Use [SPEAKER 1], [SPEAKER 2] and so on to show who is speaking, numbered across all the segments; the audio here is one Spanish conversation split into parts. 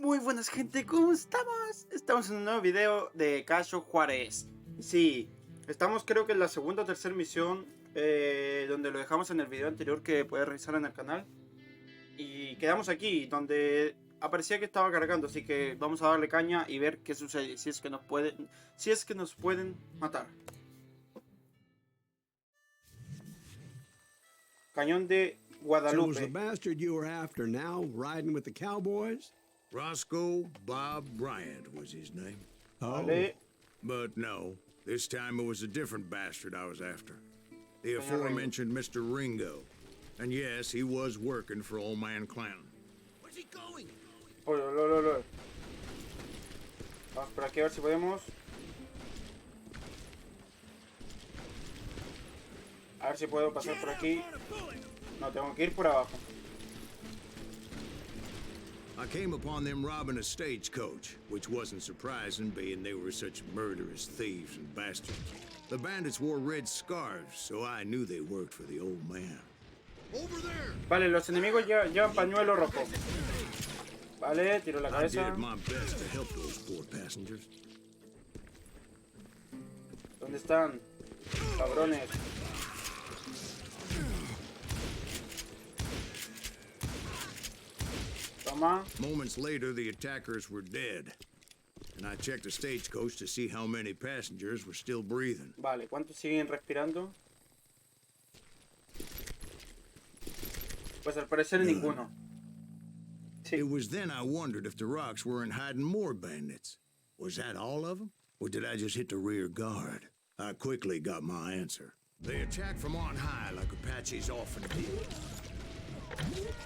[SPEAKER 1] Muy buenas gente, ¿cómo estamos? Estamos en un nuevo video de caso Juarez. Sí, estamos creo que en la segunda o tercera misión, donde lo dejamos en el video anterior que puedes revisar en el canal. Y quedamos aquí, donde aparecía que estaba cargando, así que vamos a darle caña y ver qué sucede, si es que nos pueden matar. Cañón de Guadalupe.
[SPEAKER 2] So was the bastard you were after now riding with the cowboys?
[SPEAKER 3] Roscoe Bob Bryant was his name.
[SPEAKER 1] Vale.
[SPEAKER 3] But no, this time it was a different bastard I was after. The aforementioned Mr. Ringo. And yes, he was working for Old Man Clown. Where's he going?
[SPEAKER 1] Vamos por aquí a ver si podemos. A ver si puedo pasar por aquí. No, tengo que ir por abajo.
[SPEAKER 3] I came upon them robbing a stagecoach, which wasn't surprising, being they were such murderous thieves and bastards. The bandits wore red scarves, so I knew they worked for the old man. Over there.
[SPEAKER 1] Vale, los enemigos llevan pañuelo rojo. Vale, tiro la
[SPEAKER 3] I
[SPEAKER 1] cabeza.
[SPEAKER 3] did my best to help those poor passengers.
[SPEAKER 1] ¿Dónde están? Cabrones. Toma.
[SPEAKER 3] Moments later, the attackers were dead. And I checked the stagecoach to see how many passengers were still breathing.
[SPEAKER 1] Vale, ¿cuántos siguen respirando? Pues al parecer ninguno. Sí.
[SPEAKER 3] It was then I wondered if the rocks weren't hiding more bandits. Was that all of them? Or did I just hit the rear guard? I quickly got my answer. They attacked from on high like Apaches often did.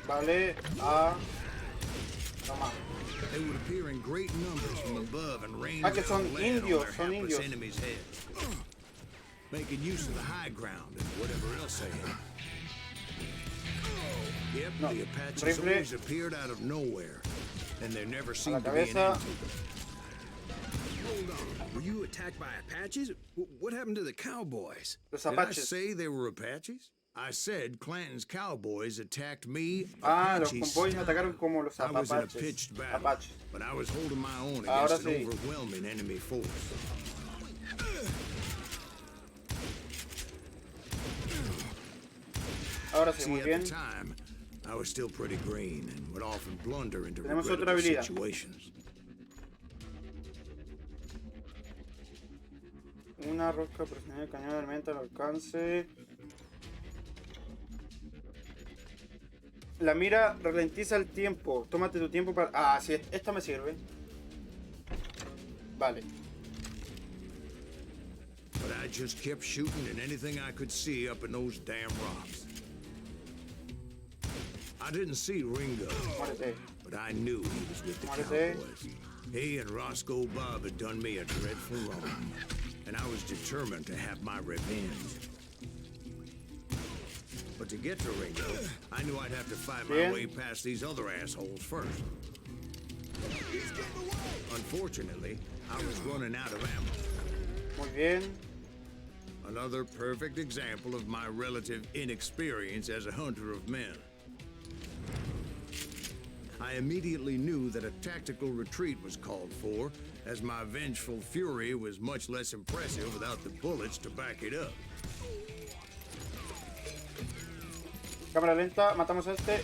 [SPEAKER 1] Vale, Toma.
[SPEAKER 3] They would appear in great numbers from above and rain
[SPEAKER 1] Que son
[SPEAKER 3] down lead on
[SPEAKER 1] indios,
[SPEAKER 3] their
[SPEAKER 1] son
[SPEAKER 3] hapless
[SPEAKER 1] indios.
[SPEAKER 3] enemies' heads, making use of the high ground and whatever else they had. Yep,
[SPEAKER 1] No,
[SPEAKER 3] the Apaches
[SPEAKER 1] rifle.
[SPEAKER 3] always appeared out of nowhere, and there never
[SPEAKER 1] A la
[SPEAKER 3] seemed to be an
[SPEAKER 1] cabeza.
[SPEAKER 3] end to them.
[SPEAKER 2] Hold on. Were you attacked by Apaches? What happened to the cowboys?
[SPEAKER 1] Los
[SPEAKER 3] Did I
[SPEAKER 1] Apaches.
[SPEAKER 3] say they were Apaches? I said Clanton's cowboys attacked me.
[SPEAKER 1] Los
[SPEAKER 3] Apaches
[SPEAKER 1] convoys me atacaron como los
[SPEAKER 3] I was in a
[SPEAKER 1] Apaches.
[SPEAKER 3] pitched battle,
[SPEAKER 1] Apaches.
[SPEAKER 3] but I was holding my own
[SPEAKER 1] Ahora
[SPEAKER 3] against an
[SPEAKER 1] sí.
[SPEAKER 3] overwhelming enemy force.
[SPEAKER 1] Ahora sí,
[SPEAKER 3] See,
[SPEAKER 1] muy
[SPEAKER 3] at
[SPEAKER 1] bien.
[SPEAKER 3] the time, I was still pretty green and would often blunder into
[SPEAKER 1] Tenemos otra
[SPEAKER 3] regrettable
[SPEAKER 1] habilidad.
[SPEAKER 3] situations.
[SPEAKER 1] Una rosca presionada el cañón aumenta el alcance. La mira ralentiza el tiempo. Tómate tu tiempo para... Ah, sí, esto me sirve. Vale.
[SPEAKER 3] But I just kept shooting at anything I could see up in those damn rocks. I didn't see Ringo,
[SPEAKER 1] Muérete.
[SPEAKER 3] but I knew he was with the
[SPEAKER 1] Muérete.
[SPEAKER 3] cowboys. He and Roscoe Bob had done me a dreadful wrong, and I was determined to have my revenge. But to get to Ringo, I knew I'd have to find my
[SPEAKER 1] Bien.
[SPEAKER 3] way past these other assholes first. Unfortunately, I was running out of ammo.
[SPEAKER 1] Muy bien.
[SPEAKER 3] Another perfect example of my relative inexperience as a hunter of men. I immediately knew that a tactical retreat was called for, as my vengeful fury was much less impressive without the bullets to back it up.
[SPEAKER 1] Cámara lenta. Matamos a este.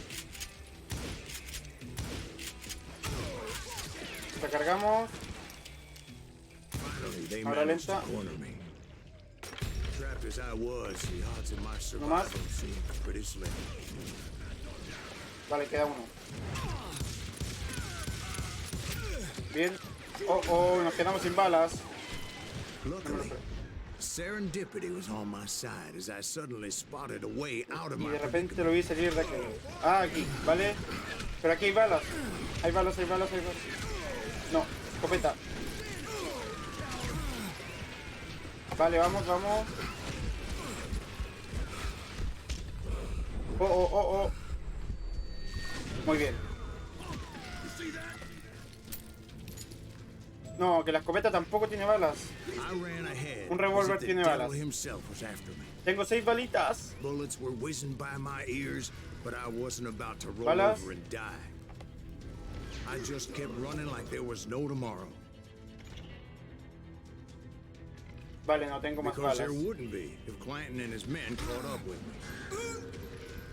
[SPEAKER 1] Recargamos.
[SPEAKER 3] Finally, they
[SPEAKER 1] Ahora
[SPEAKER 3] managed to
[SPEAKER 1] lenta.
[SPEAKER 3] corner me. Trapped as I was, the odds of my
[SPEAKER 1] más.
[SPEAKER 3] survival seemed pretty slim.
[SPEAKER 1] Vale, queda uno. Bien. Oh, nos quedamos sin balas.
[SPEAKER 3] Luckily, serendipity was on my side as I suddenly spotted a way out of
[SPEAKER 1] Y
[SPEAKER 3] my
[SPEAKER 1] de repente
[SPEAKER 3] predicament.
[SPEAKER 1] lo vi salir de aquí. Ah, aquí, ¿vale? Pero aquí hay balas. Hay balas. No, escopeta. Vale, vamos. Oh. Muy bien. No, que la escopeta tampoco tiene balas.
[SPEAKER 3] I ran ahead.
[SPEAKER 1] Un revólver
[SPEAKER 3] as if the
[SPEAKER 1] tiene
[SPEAKER 3] devil
[SPEAKER 1] balas.
[SPEAKER 3] himself was after me.
[SPEAKER 1] Tengo 6 balitas.
[SPEAKER 3] Bullets were whizzing by my ears, but I wasn't about to roll
[SPEAKER 1] Balas.
[SPEAKER 3] over and die. I just kept running like there was no tomorrow.
[SPEAKER 1] Vale, no tengo más
[SPEAKER 3] Because
[SPEAKER 1] balas.
[SPEAKER 3] there wouldn't be if Clanton and his men caught up with me.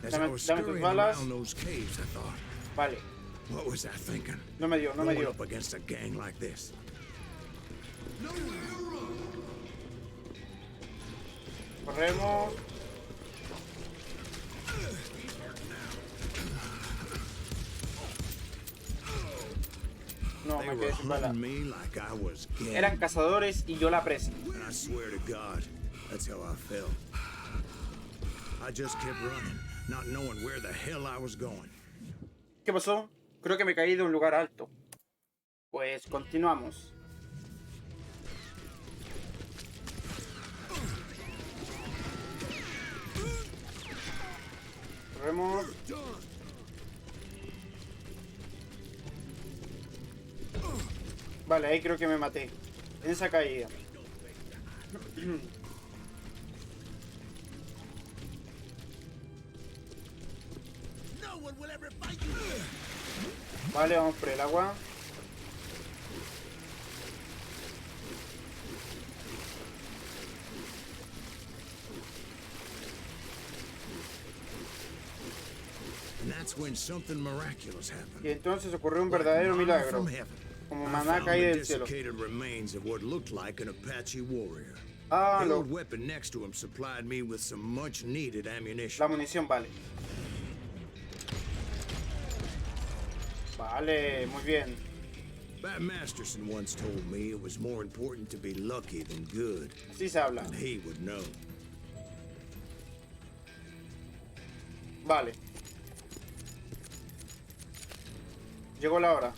[SPEAKER 3] As I
[SPEAKER 1] Dame,
[SPEAKER 3] was
[SPEAKER 1] dame tus
[SPEAKER 3] scurrying
[SPEAKER 1] balas.
[SPEAKER 3] around those caves, I thought,
[SPEAKER 1] Vale,
[SPEAKER 3] what was I thinking?
[SPEAKER 1] no me dio, no me
[SPEAKER 3] Going
[SPEAKER 1] dio.
[SPEAKER 3] up against a gang like this.
[SPEAKER 1] Corremos. No,
[SPEAKER 3] They
[SPEAKER 1] me
[SPEAKER 3] were
[SPEAKER 1] quedé sin bala.
[SPEAKER 3] hunting me like I was game.
[SPEAKER 1] Eran cazadores y yo la presa.
[SPEAKER 3] And I swear to God, that's how I felt. I just kept running, not knowing where the hell I was going.
[SPEAKER 1] ¿Qué pasó? Creo que me caí de un lugar alto. Pues continuamos. Corremos. Vale, ahí creo que me maté. En esa caída. Vale, vamos por el agua.
[SPEAKER 3] And that's when something miraculous happened.
[SPEAKER 1] Y entonces ocurrió un verdadero milagro.
[SPEAKER 3] From heaven.
[SPEAKER 1] Como
[SPEAKER 3] I
[SPEAKER 1] maná
[SPEAKER 3] found
[SPEAKER 1] caída
[SPEAKER 3] the
[SPEAKER 1] del cielo.
[SPEAKER 3] desiccated remains of what looked like an Apache warrior.
[SPEAKER 1] Ah,
[SPEAKER 3] The
[SPEAKER 1] lo,
[SPEAKER 3] old weapon next to him supplied me with some much-needed ammunition.
[SPEAKER 1] la munición, vale. Vale, muy bien.
[SPEAKER 3] Bat Masterson once told me it was more important to be lucky than good,
[SPEAKER 1] Así se habla.
[SPEAKER 3] and he would know.
[SPEAKER 1] Vale. Llegó la hora.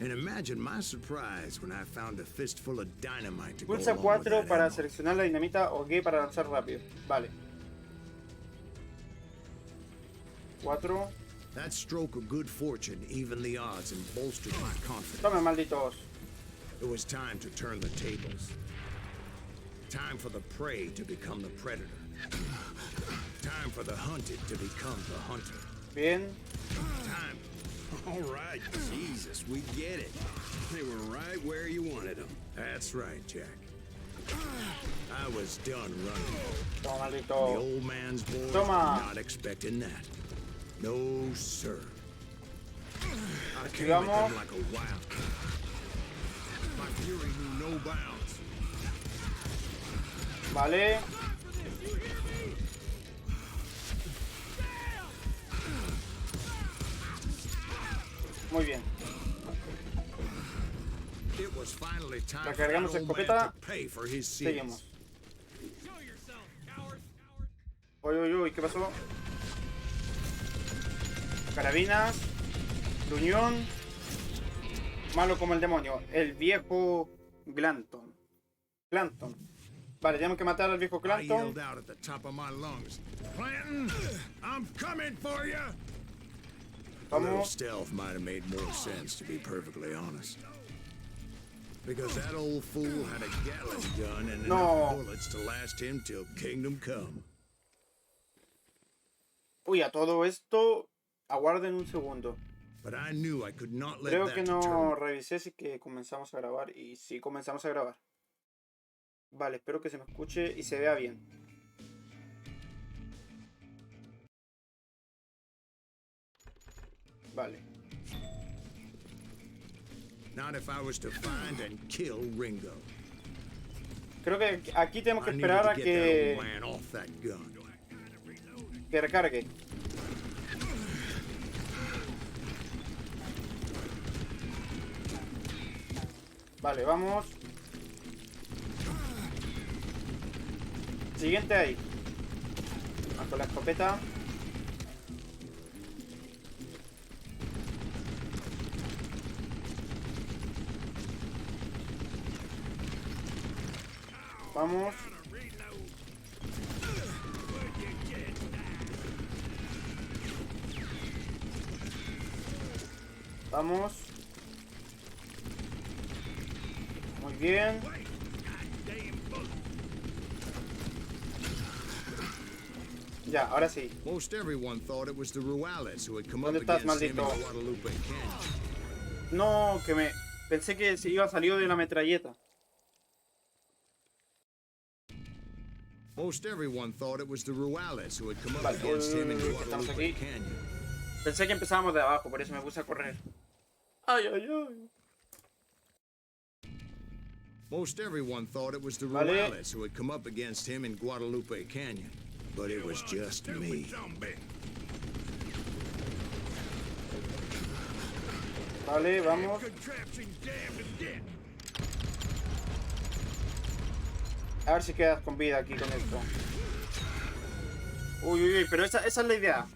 [SPEAKER 3] And imagine my surprise when I found a fistful of dynamite to go
[SPEAKER 1] Pulsa
[SPEAKER 3] along with
[SPEAKER 1] 4
[SPEAKER 3] that
[SPEAKER 1] para
[SPEAKER 3] ammo.
[SPEAKER 1] seleccionar la dinamita o G para lanzar rápido. Vale. 4.
[SPEAKER 3] That stroke of good fortune evened the odds and bolstered my confidence.
[SPEAKER 1] Tome, malditos.
[SPEAKER 3] It was time to turn the tables. Time for the prey to become the predator. Time for the hunted to become the hunter.
[SPEAKER 1] Bien.
[SPEAKER 3] Time.
[SPEAKER 2] All right, Jesus, we get it. They were right where you wanted them.
[SPEAKER 3] That's right, Jack. I was done running.
[SPEAKER 1] Toma,
[SPEAKER 3] The
[SPEAKER 1] maldito.
[SPEAKER 3] old man's boy,
[SPEAKER 1] Toma.
[SPEAKER 3] not expecting that. No, sir. I came
[SPEAKER 1] Sigamos.
[SPEAKER 3] at them like a wildcat. My fury knew no bounds.
[SPEAKER 1] Vale. Muy bien.
[SPEAKER 3] It was finally time for
[SPEAKER 1] Recargamos
[SPEAKER 3] that old man
[SPEAKER 1] escopeta.
[SPEAKER 3] to pay for his sins.
[SPEAKER 1] Seguimos. Uy, uy, uy, ¿qué pasó? Carabinas. Gruñón. Malo como el demonio. El viejo Clanton. Vale, tenemos que matar al viejo
[SPEAKER 3] I
[SPEAKER 1] Clanton.
[SPEAKER 3] yelled out at the top of my lungs, Clanton, I'm coming for you. A little
[SPEAKER 1] Vamos.
[SPEAKER 3] stealth might have made more sense, to be perfectly honest. Because that old fool had a Gatling gun and
[SPEAKER 1] No.
[SPEAKER 3] enough bullets to last him till kingdom come.
[SPEAKER 1] Uy, a todo esto, aguarden un segundo.
[SPEAKER 3] But I knew I could not let
[SPEAKER 1] Creo
[SPEAKER 3] that
[SPEAKER 1] que
[SPEAKER 3] deter
[SPEAKER 1] no
[SPEAKER 3] me.
[SPEAKER 1] revisé si que comenzamos a grabar. Y sí, comenzamos a grabar. Vale, espero que se me escuche y se vea bien. Vale.
[SPEAKER 3] Not if I was to find and kill Ringo.
[SPEAKER 1] Creo que aquí tenemos que
[SPEAKER 3] I needed
[SPEAKER 1] esperar
[SPEAKER 3] to
[SPEAKER 1] a
[SPEAKER 3] get that
[SPEAKER 1] que,
[SPEAKER 3] old man off that gun.
[SPEAKER 1] que recargue. Vale, vamos. Siguiente ahí. Vamos con la escopeta. Vamos. Vamos. Muy bien. Ya, ahora sí.
[SPEAKER 3] Most everyone thought it was the Ruales who had come up
[SPEAKER 1] ¿Dónde estás,
[SPEAKER 3] against him in
[SPEAKER 1] maldito?
[SPEAKER 3] Guadalupe Canyon.
[SPEAKER 1] No, que me... Pensé que se iba salido de la metralleta.
[SPEAKER 3] Most everyone thought it was the Ruales who had come up
[SPEAKER 1] Vale,
[SPEAKER 3] against him in
[SPEAKER 1] estamos
[SPEAKER 3] Guadalupe
[SPEAKER 1] aquí.
[SPEAKER 3] Canyon.
[SPEAKER 1] Pensé que empezábamos de abajo, por eso me puse a correr. Ay, ay, ay.
[SPEAKER 3] Most everyone thought it was the
[SPEAKER 1] Vale.
[SPEAKER 3] Ruales who had come up against him in Guadalupe Canyon. But it was just me.
[SPEAKER 1] Vale, vamos. A ver si quedas con vida aquí con esto. Uy, uy, uy, pero esa es la idea.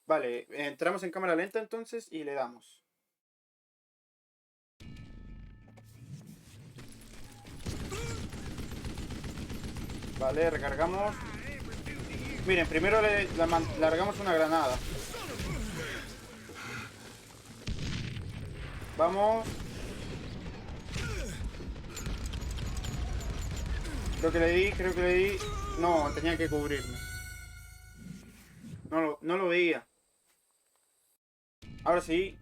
[SPEAKER 1] Vale, entramos en cámara lenta entonces y le damos. Vale, recargamos. Miren, primero le largamos una granada. Vamos. Creo que le di. No, tenía que cubrirme. No lo veía. Ahora sí.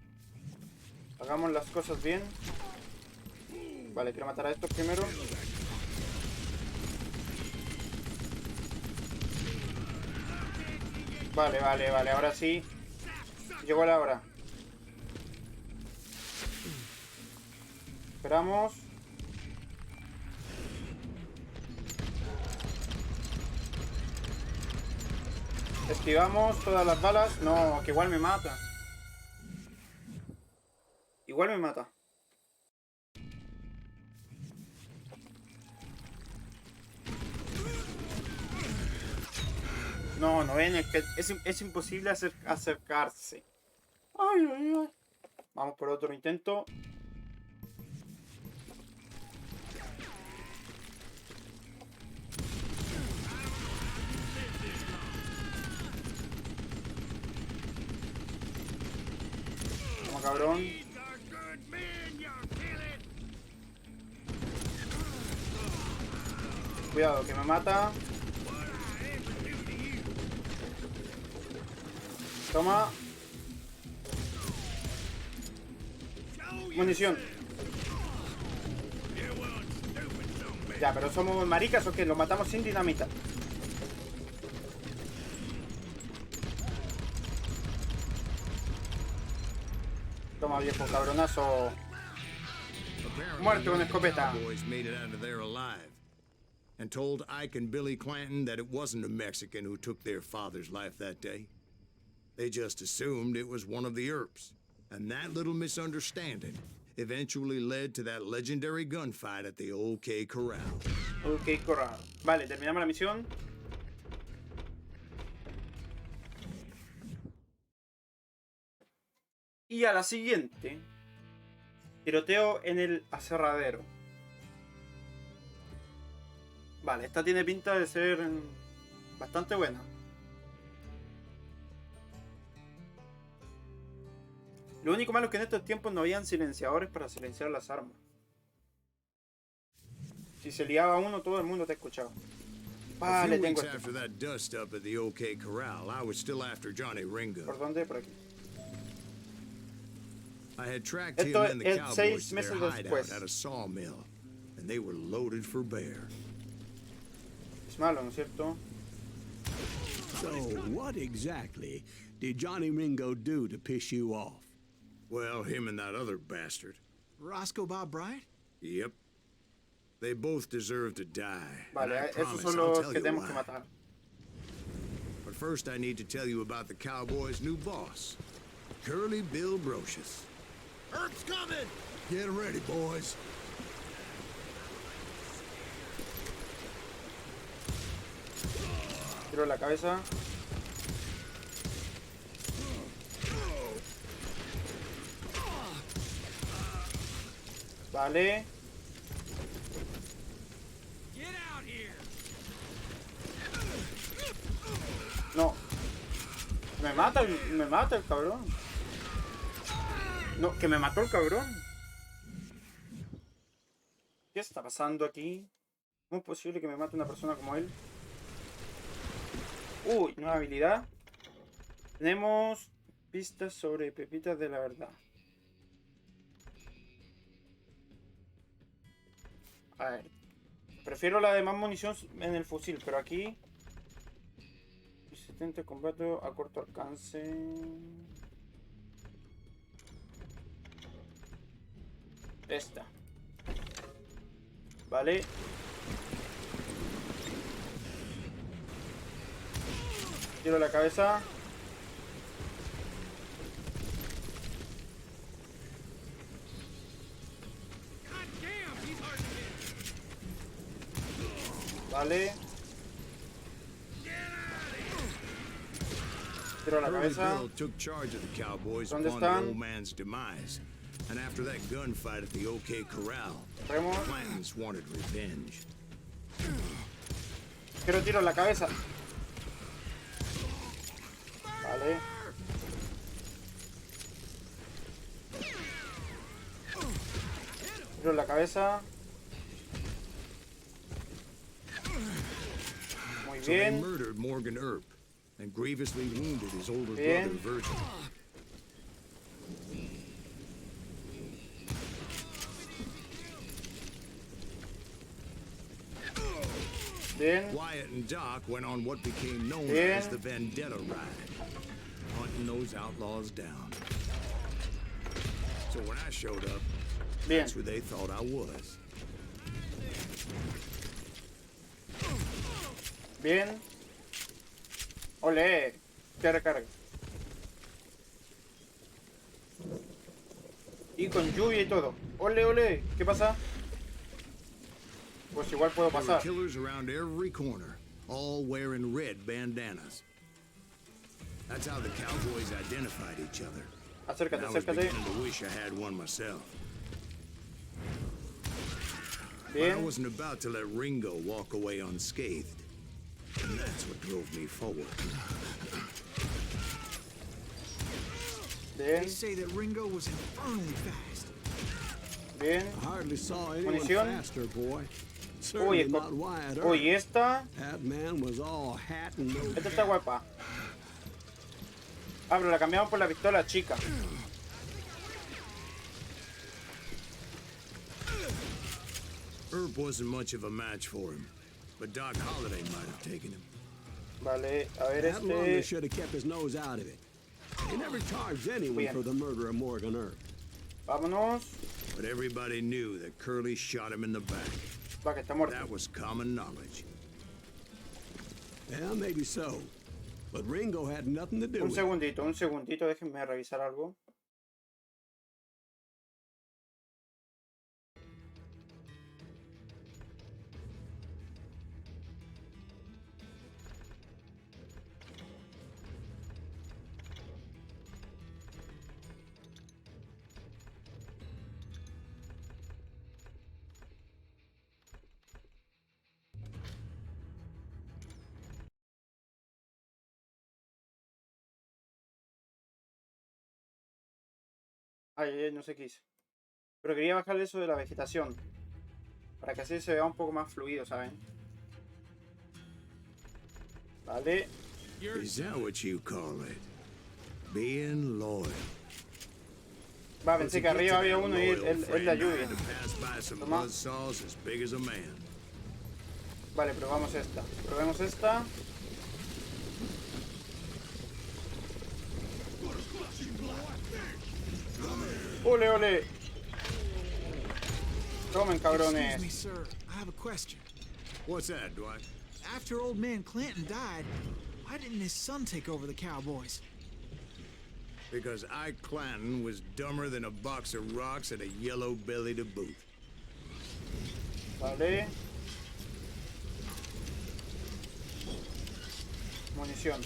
[SPEAKER 1] Hagamos las cosas bien. Vale, quiero matar a estos primero. Vale, ahora sí. Llegó la hora. Esperamos. Esquivamos todas las balas. No, que igual me mata. Igual me mata. No ven, es que es imposible acercarse. Ay, ay, ay. Vamos por otro intento. Toma, cabrón. Cuidado, que me mata. Toma. Munición. Ya, pero somos maricas o qué, lo matamos sin dinamita. Toma, viejo cabronazo. Muerte con escopeta.
[SPEAKER 3] Cowboys made it out of there alive and told Ike and Billy Clanton that it wasn't a Mexican who took their father's life that day. They just assumed it was one of the Earps, and that little misunderstanding eventually led to that legendary gunfight at the OK Corral.
[SPEAKER 1] OK Corral. Vale, terminamos la misión. Y a la siguiente. Tiroteo en el aserradero. Vale, esta tiene pinta de ser bastante buena. Lo único malo es que en estos tiempos no habían silenciadores para silenciar las armas. Si se liaba uno, todo el mundo te escuchaba. Vale, tengo esto.
[SPEAKER 3] After that dust up at the OK Corral, I was still after Johnny Ringo.
[SPEAKER 1] ¿Por dónde? Por aquí.
[SPEAKER 3] I had tracked him
[SPEAKER 1] Esto
[SPEAKER 3] and the
[SPEAKER 1] es
[SPEAKER 3] cowboys
[SPEAKER 1] 6
[SPEAKER 3] to their
[SPEAKER 1] meses
[SPEAKER 3] hideout
[SPEAKER 1] después.
[SPEAKER 3] at a sawmill, and they were loaded for bear.
[SPEAKER 1] Es malo, ¿no es cierto?
[SPEAKER 4] So, what exactly did Johnny Ringo do to piss you off?
[SPEAKER 3] Well, him and that other bastard.
[SPEAKER 2] Roscoe Bob Bryant?
[SPEAKER 3] Yep. They both deserve to die.
[SPEAKER 1] Vale,
[SPEAKER 3] and I
[SPEAKER 1] esos
[SPEAKER 3] promise
[SPEAKER 1] son
[SPEAKER 3] I'll
[SPEAKER 1] los
[SPEAKER 3] tell
[SPEAKER 1] que
[SPEAKER 3] you
[SPEAKER 1] tenemos que
[SPEAKER 3] why.
[SPEAKER 1] matar.
[SPEAKER 3] But first I need to tell you about the Cowboys' new boss, Curly Bill Brocious.
[SPEAKER 2] Earp's coming!
[SPEAKER 3] Get ready, boys.
[SPEAKER 1] Tiro la cabeza. Vale. No. Me mata el cabrón. No, que me mató el cabrón. ¿Qué está pasando aquí? ¿Cómo es posible que me mate una persona como él? Uy, nueva habilidad. Tenemos pistas sobre pepitas de la verdad. A ver. Prefiero la de más munición en el fusil, pero aquí... Resistente combate a corto alcance. Esta. Vale. Tiro la cabeza. Vale. Tiro la cabeza.
[SPEAKER 3] Bill took charge of the cowboys
[SPEAKER 1] ¿Dónde
[SPEAKER 3] upon the
[SPEAKER 1] están?
[SPEAKER 3] old man's demise. And after that gunfight at the OK Corral,
[SPEAKER 1] Corremos.
[SPEAKER 3] Clantons wanted revenge.
[SPEAKER 1] Quiero tiro en la cabeza. Vale. Tiro en la cabeza. Muy
[SPEAKER 3] So they
[SPEAKER 1] bien.
[SPEAKER 3] murdered Morgan Earp and grievously wounded his older
[SPEAKER 1] Bien.
[SPEAKER 3] brother Virgil.
[SPEAKER 1] Bien.
[SPEAKER 3] Wyatt and Doc went on what became known
[SPEAKER 1] Bien.
[SPEAKER 3] as the Vendetta Ride, hunting those outlaws down. So when I showed up,
[SPEAKER 1] Bien.
[SPEAKER 3] that's who they thought I was.
[SPEAKER 1] Bien. Ole. Que recarga. Y con lluvia y todo. Ole, ole. ¿Qué pasa? Pues igual puedo
[SPEAKER 3] There were
[SPEAKER 1] pasar.
[SPEAKER 3] killers around every corner, all wearing red bandanas. That's how the cowboys identified each other.
[SPEAKER 1] Acércate,
[SPEAKER 3] And I was
[SPEAKER 1] acércate.
[SPEAKER 3] beginning to wish I had one myself. But I
[SPEAKER 1] Bien.
[SPEAKER 3] wasn't about to let Ringo walk away unscathed. And that's what drove me forward.
[SPEAKER 1] Bien.
[SPEAKER 5] They say that Ringo was infernally fast.
[SPEAKER 1] Bien.
[SPEAKER 4] I hardly saw anyone
[SPEAKER 1] Munición.
[SPEAKER 4] faster, boy.
[SPEAKER 1] Uy,
[SPEAKER 4] Certainly not Wyatt Earp.
[SPEAKER 1] uy, esta.
[SPEAKER 4] That man was all hat and no
[SPEAKER 1] Esta está guapa. Ah, pero la cambiamos por la pistola chica.
[SPEAKER 3] Earp wasn't much of a match for him, but Doc Holliday might have taken him.
[SPEAKER 1] Vale, a ver
[SPEAKER 4] That Lumley
[SPEAKER 1] este.
[SPEAKER 4] should have kept his nose out of it. He never charged anyone
[SPEAKER 1] Bien.
[SPEAKER 4] for the murder of Morgan Earp.
[SPEAKER 1] Vámonos.
[SPEAKER 3] But everybody knew that Curly shot him in the back.
[SPEAKER 1] Va, que está muerto.
[SPEAKER 3] That was common knowledge.
[SPEAKER 4] Yeah, maybe so. But Ringo had nothing to do
[SPEAKER 1] Un
[SPEAKER 4] with it.
[SPEAKER 1] segundito, déjenme revisar algo. Ay, no sé qué hice. Pero quería bajar eso de la vegetación. Para que así se vea un poco más fluido, ¿saben? Vale.
[SPEAKER 3] Is that what you call it? Being loyal.
[SPEAKER 1] Va, pensé que arriba había uno y
[SPEAKER 3] Loyal
[SPEAKER 1] él la
[SPEAKER 3] friend, I
[SPEAKER 1] lluvia.
[SPEAKER 3] had to pass by some
[SPEAKER 1] Toma.
[SPEAKER 3] buzzsaws as big as a man.
[SPEAKER 1] Vale, probamos esta. Probemos esta. Ole, ole. Tomen,
[SPEAKER 5] Excuse me,
[SPEAKER 1] cabrones.
[SPEAKER 5] sir. I have a question.
[SPEAKER 3] What's that, Dwight?
[SPEAKER 5] After old man Clanton died, why didn't his son take over the Cowboys?
[SPEAKER 3] Because Ike Clanton was dumber than a box of rocks and a yellow belly to boot.
[SPEAKER 1] Vale. Munición.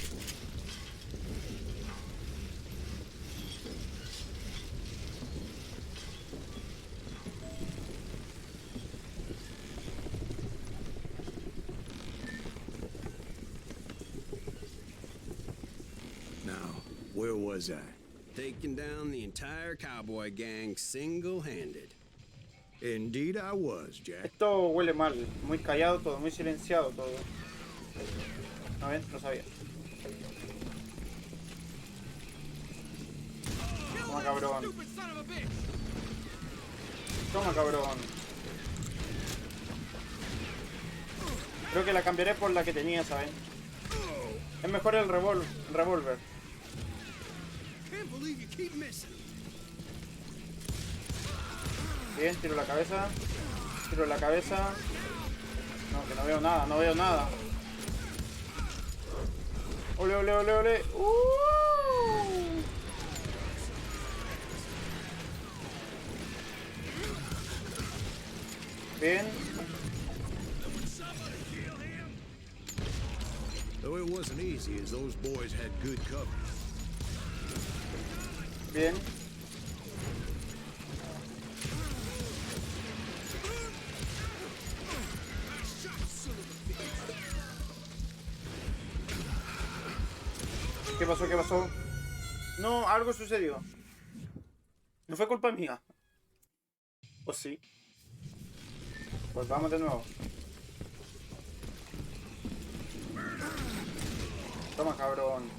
[SPEAKER 3] Now, where was I?
[SPEAKER 6] Taking down the entire cowboy gang single-handed.
[SPEAKER 3] Indeed I was, Jack.
[SPEAKER 1] Esto huele mal. Muy callado todo, muy silenciado todo. A ver, no sabía. cabrón. Toma, cabrón. Creo que la cambiaré por la que tenía, ¿saben? Es mejor el revólver. Bien, tiro la cabeza. Tiro la cabeza. No, que no veo nada, no veo nada. Ole, ole, ole, ole. Bien.
[SPEAKER 3] Though it wasn't easy, as those boys had good cover.
[SPEAKER 1] Bien. ¿Qué pasó? ¿Qué pasó? No, algo sucedió. No fue culpa mía. ¿O sí? Pues vamos de nuevo. Toma, cabrón.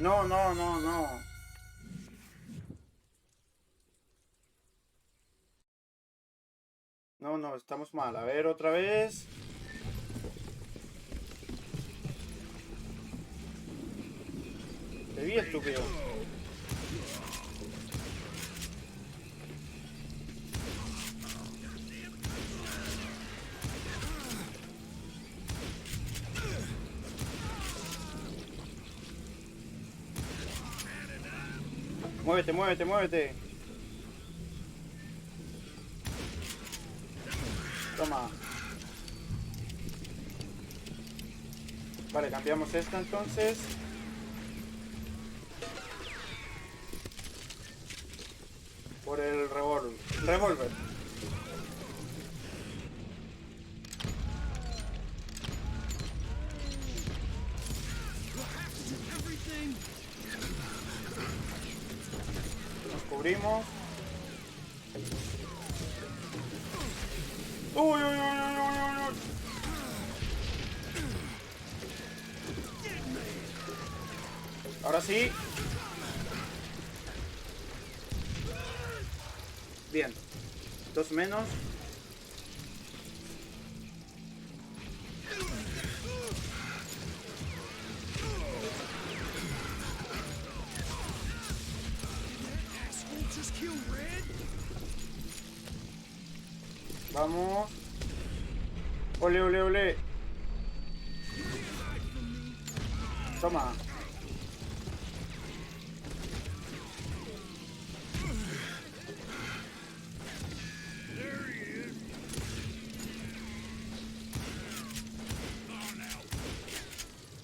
[SPEAKER 1] No, no, no, no. No, no, estamos mal. A ver, otra vez. Te vi, estúpido. Muévete, muévete, muévete. Toma. Vale, cambiamos esta entonces. Por el revólver. Nos cubrimos. Uy, uy, uy, uy, uy, uy. Ahora sí. Bien. 2 menos. Vamos. Ole, ole, ole. Toma.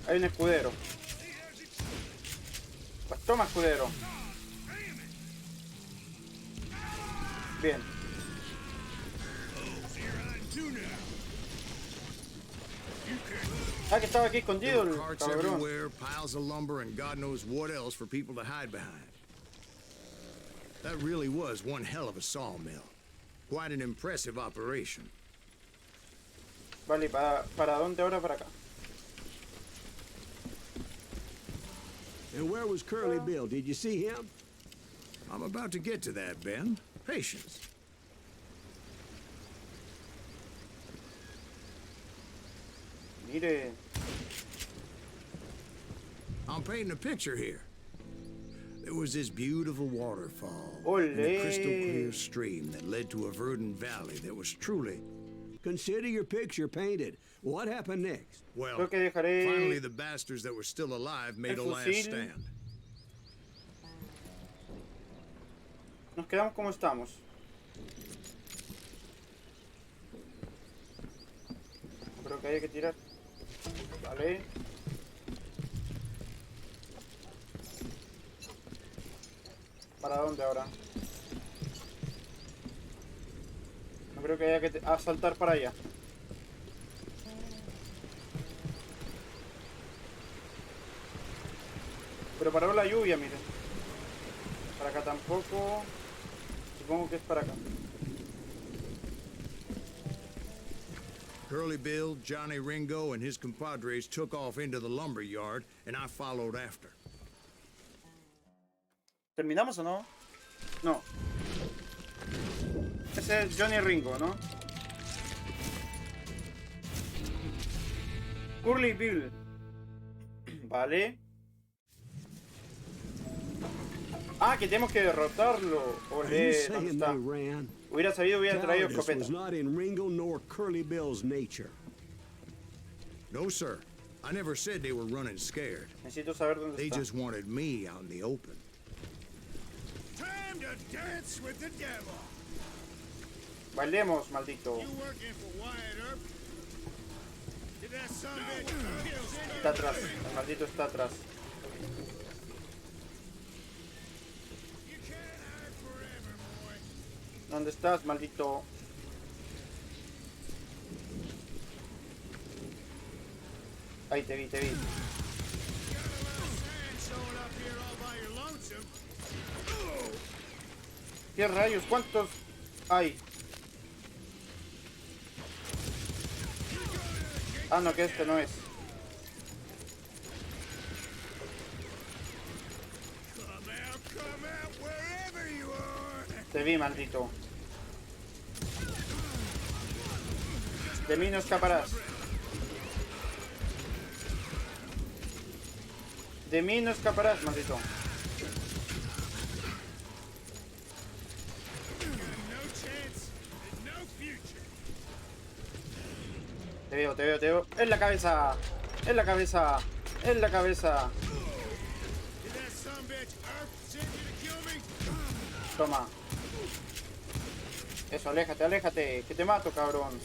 [SPEAKER 1] Hay un escudero. Pues toma, escudero. Bien. Ah, que estaba aquí escondido el
[SPEAKER 3] Carts
[SPEAKER 1] cabrón.
[SPEAKER 3] everywhere, piles of lumber, and God knows what else for people to hide behind. That really was one hell of a sawmill. Quite an impressive operation.
[SPEAKER 1] Vale, ¿para dónde ahora? Para acá.
[SPEAKER 4] And where was Curly Bill? Did you see him?
[SPEAKER 3] I'm about to get to that, Ben. Patience.
[SPEAKER 1] Mire.
[SPEAKER 3] I'm painting a picture here. There was this beautiful waterfall
[SPEAKER 1] Olé.
[SPEAKER 3] and a crystal clear stream that led to a verdant valley that was truly...
[SPEAKER 4] Consider your picture painted. What happened next?
[SPEAKER 3] Well,
[SPEAKER 1] Creo que dejaré
[SPEAKER 3] finally the bastards that were still alive made a
[SPEAKER 1] el
[SPEAKER 3] last
[SPEAKER 1] fusil.
[SPEAKER 3] stand.
[SPEAKER 1] Nos quedamos como estamos. Creo que hay que tirar. Vale. ¿Para dónde ahora? No creo que haya que saltar para allá. Pero paró la lluvia, miren. Para acá tampoco. Supongo que es para acá.
[SPEAKER 3] Curly Bill, Johnny Ringo, and his compadres took off into the lumber yard, and I followed after.
[SPEAKER 1] ¿Terminamos o no? No. Ese es Johnny Ringo, ¿no? Curly Bill. Vale. Ah, que tenemos que derrotarlo.
[SPEAKER 4] Are you
[SPEAKER 1] Olé, ¿dónde
[SPEAKER 4] saying
[SPEAKER 1] está?
[SPEAKER 4] they ran?
[SPEAKER 1] Hubiera sabido, hubiera traído
[SPEAKER 4] Cowardice
[SPEAKER 1] escopeta.
[SPEAKER 4] was not in Ringo nor Curly Bill's nature.
[SPEAKER 3] No, sir. I never said they were running scared.
[SPEAKER 1] Necesito saber dónde
[SPEAKER 3] They
[SPEAKER 1] está.
[SPEAKER 3] just wanted me out in the open.
[SPEAKER 2] Time to dance with the devil.
[SPEAKER 1] Bailemos, maldito.
[SPEAKER 2] You working for Wyatt Earp? Did that son of a bitch
[SPEAKER 1] Está atrás. El maldito está atrás.
[SPEAKER 2] You can't hide forever, boy.
[SPEAKER 1] ¿Dónde estás, maldito? Ahí te vi, te vi.
[SPEAKER 2] Got a little sand showing up here all by your lonesome.
[SPEAKER 1] ¿Qué rayos? ¿Cuántos hay? Ah, no, que este no es.
[SPEAKER 2] Come out wherever you are.
[SPEAKER 1] Te vi, maldito. De mí no escaparás. De mí no escaparás, maldito.
[SPEAKER 2] No chance, and no future.
[SPEAKER 1] Te veo, te veo, te veo. En la cabeza. En la cabeza. En la cabeza.
[SPEAKER 2] Did that son of a bitch Earp send you to kill me?
[SPEAKER 1] Toma. Eso, aléjate, aléjate. Que te mato, cabrón.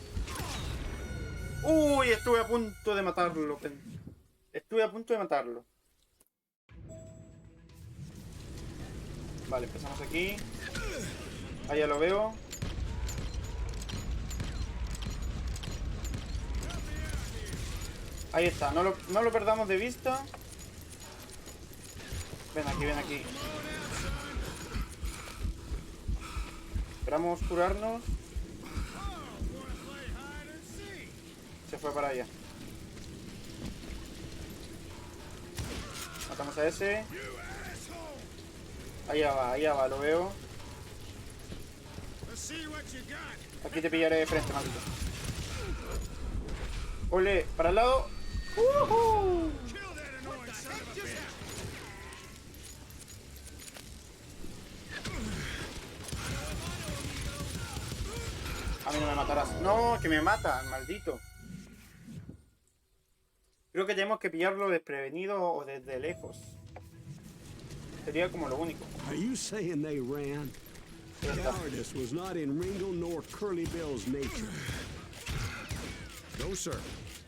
[SPEAKER 1] Uy, estuve a punto de matarlo. Estuve a punto de matarlo. Vale, empezamos aquí. Ahí ya lo veo. Ahí está, no lo perdamos de vista. Ven aquí, ven aquí. Esperamos curarnos. Se fue para allá. Matamos a ese. Allá va, lo veo.
[SPEAKER 2] Let's see what you got.
[SPEAKER 1] Aquí te pillaré de frente, maldito. Ole, para el lado. ¡Uhú!
[SPEAKER 2] Kill that annoying son of a bitch.
[SPEAKER 1] A mí no me matarás. No, que me matan, maldito. Creo que tenemos que pillarlo desprevenido o desde lejos. Sería como lo único.
[SPEAKER 4] Are you saying they ran?
[SPEAKER 1] Ya está.
[SPEAKER 4] Cowardice was not in Ringo nor Curly Bill's nature.
[SPEAKER 3] No, sir.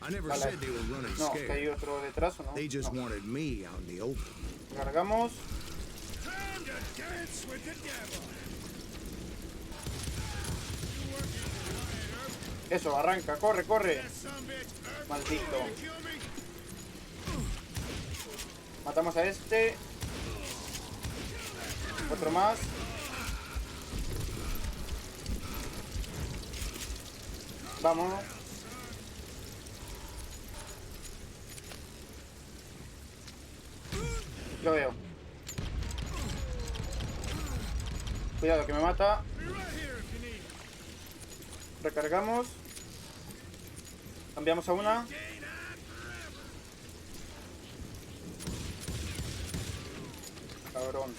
[SPEAKER 3] I never
[SPEAKER 1] Vale.
[SPEAKER 3] said they were running
[SPEAKER 1] No, que hay
[SPEAKER 3] scared.
[SPEAKER 1] otro detrás, ¿o no?
[SPEAKER 3] They just
[SPEAKER 1] No.
[SPEAKER 3] wanted me out in the open.
[SPEAKER 1] Cargamos.
[SPEAKER 2] Time to dance with the devil.
[SPEAKER 1] Eso, arranca, corre, corre.
[SPEAKER 2] That son of a bitch Earp
[SPEAKER 1] Maldito.
[SPEAKER 2] kill me.
[SPEAKER 1] Matamos a este. Otro más. Vámonos. Lo veo. Cuidado que me mata.
[SPEAKER 2] Be right here if you need it.
[SPEAKER 1] Recargamos. Cambiamos a una.
[SPEAKER 2] Can't hide forever.
[SPEAKER 1] Cabrón.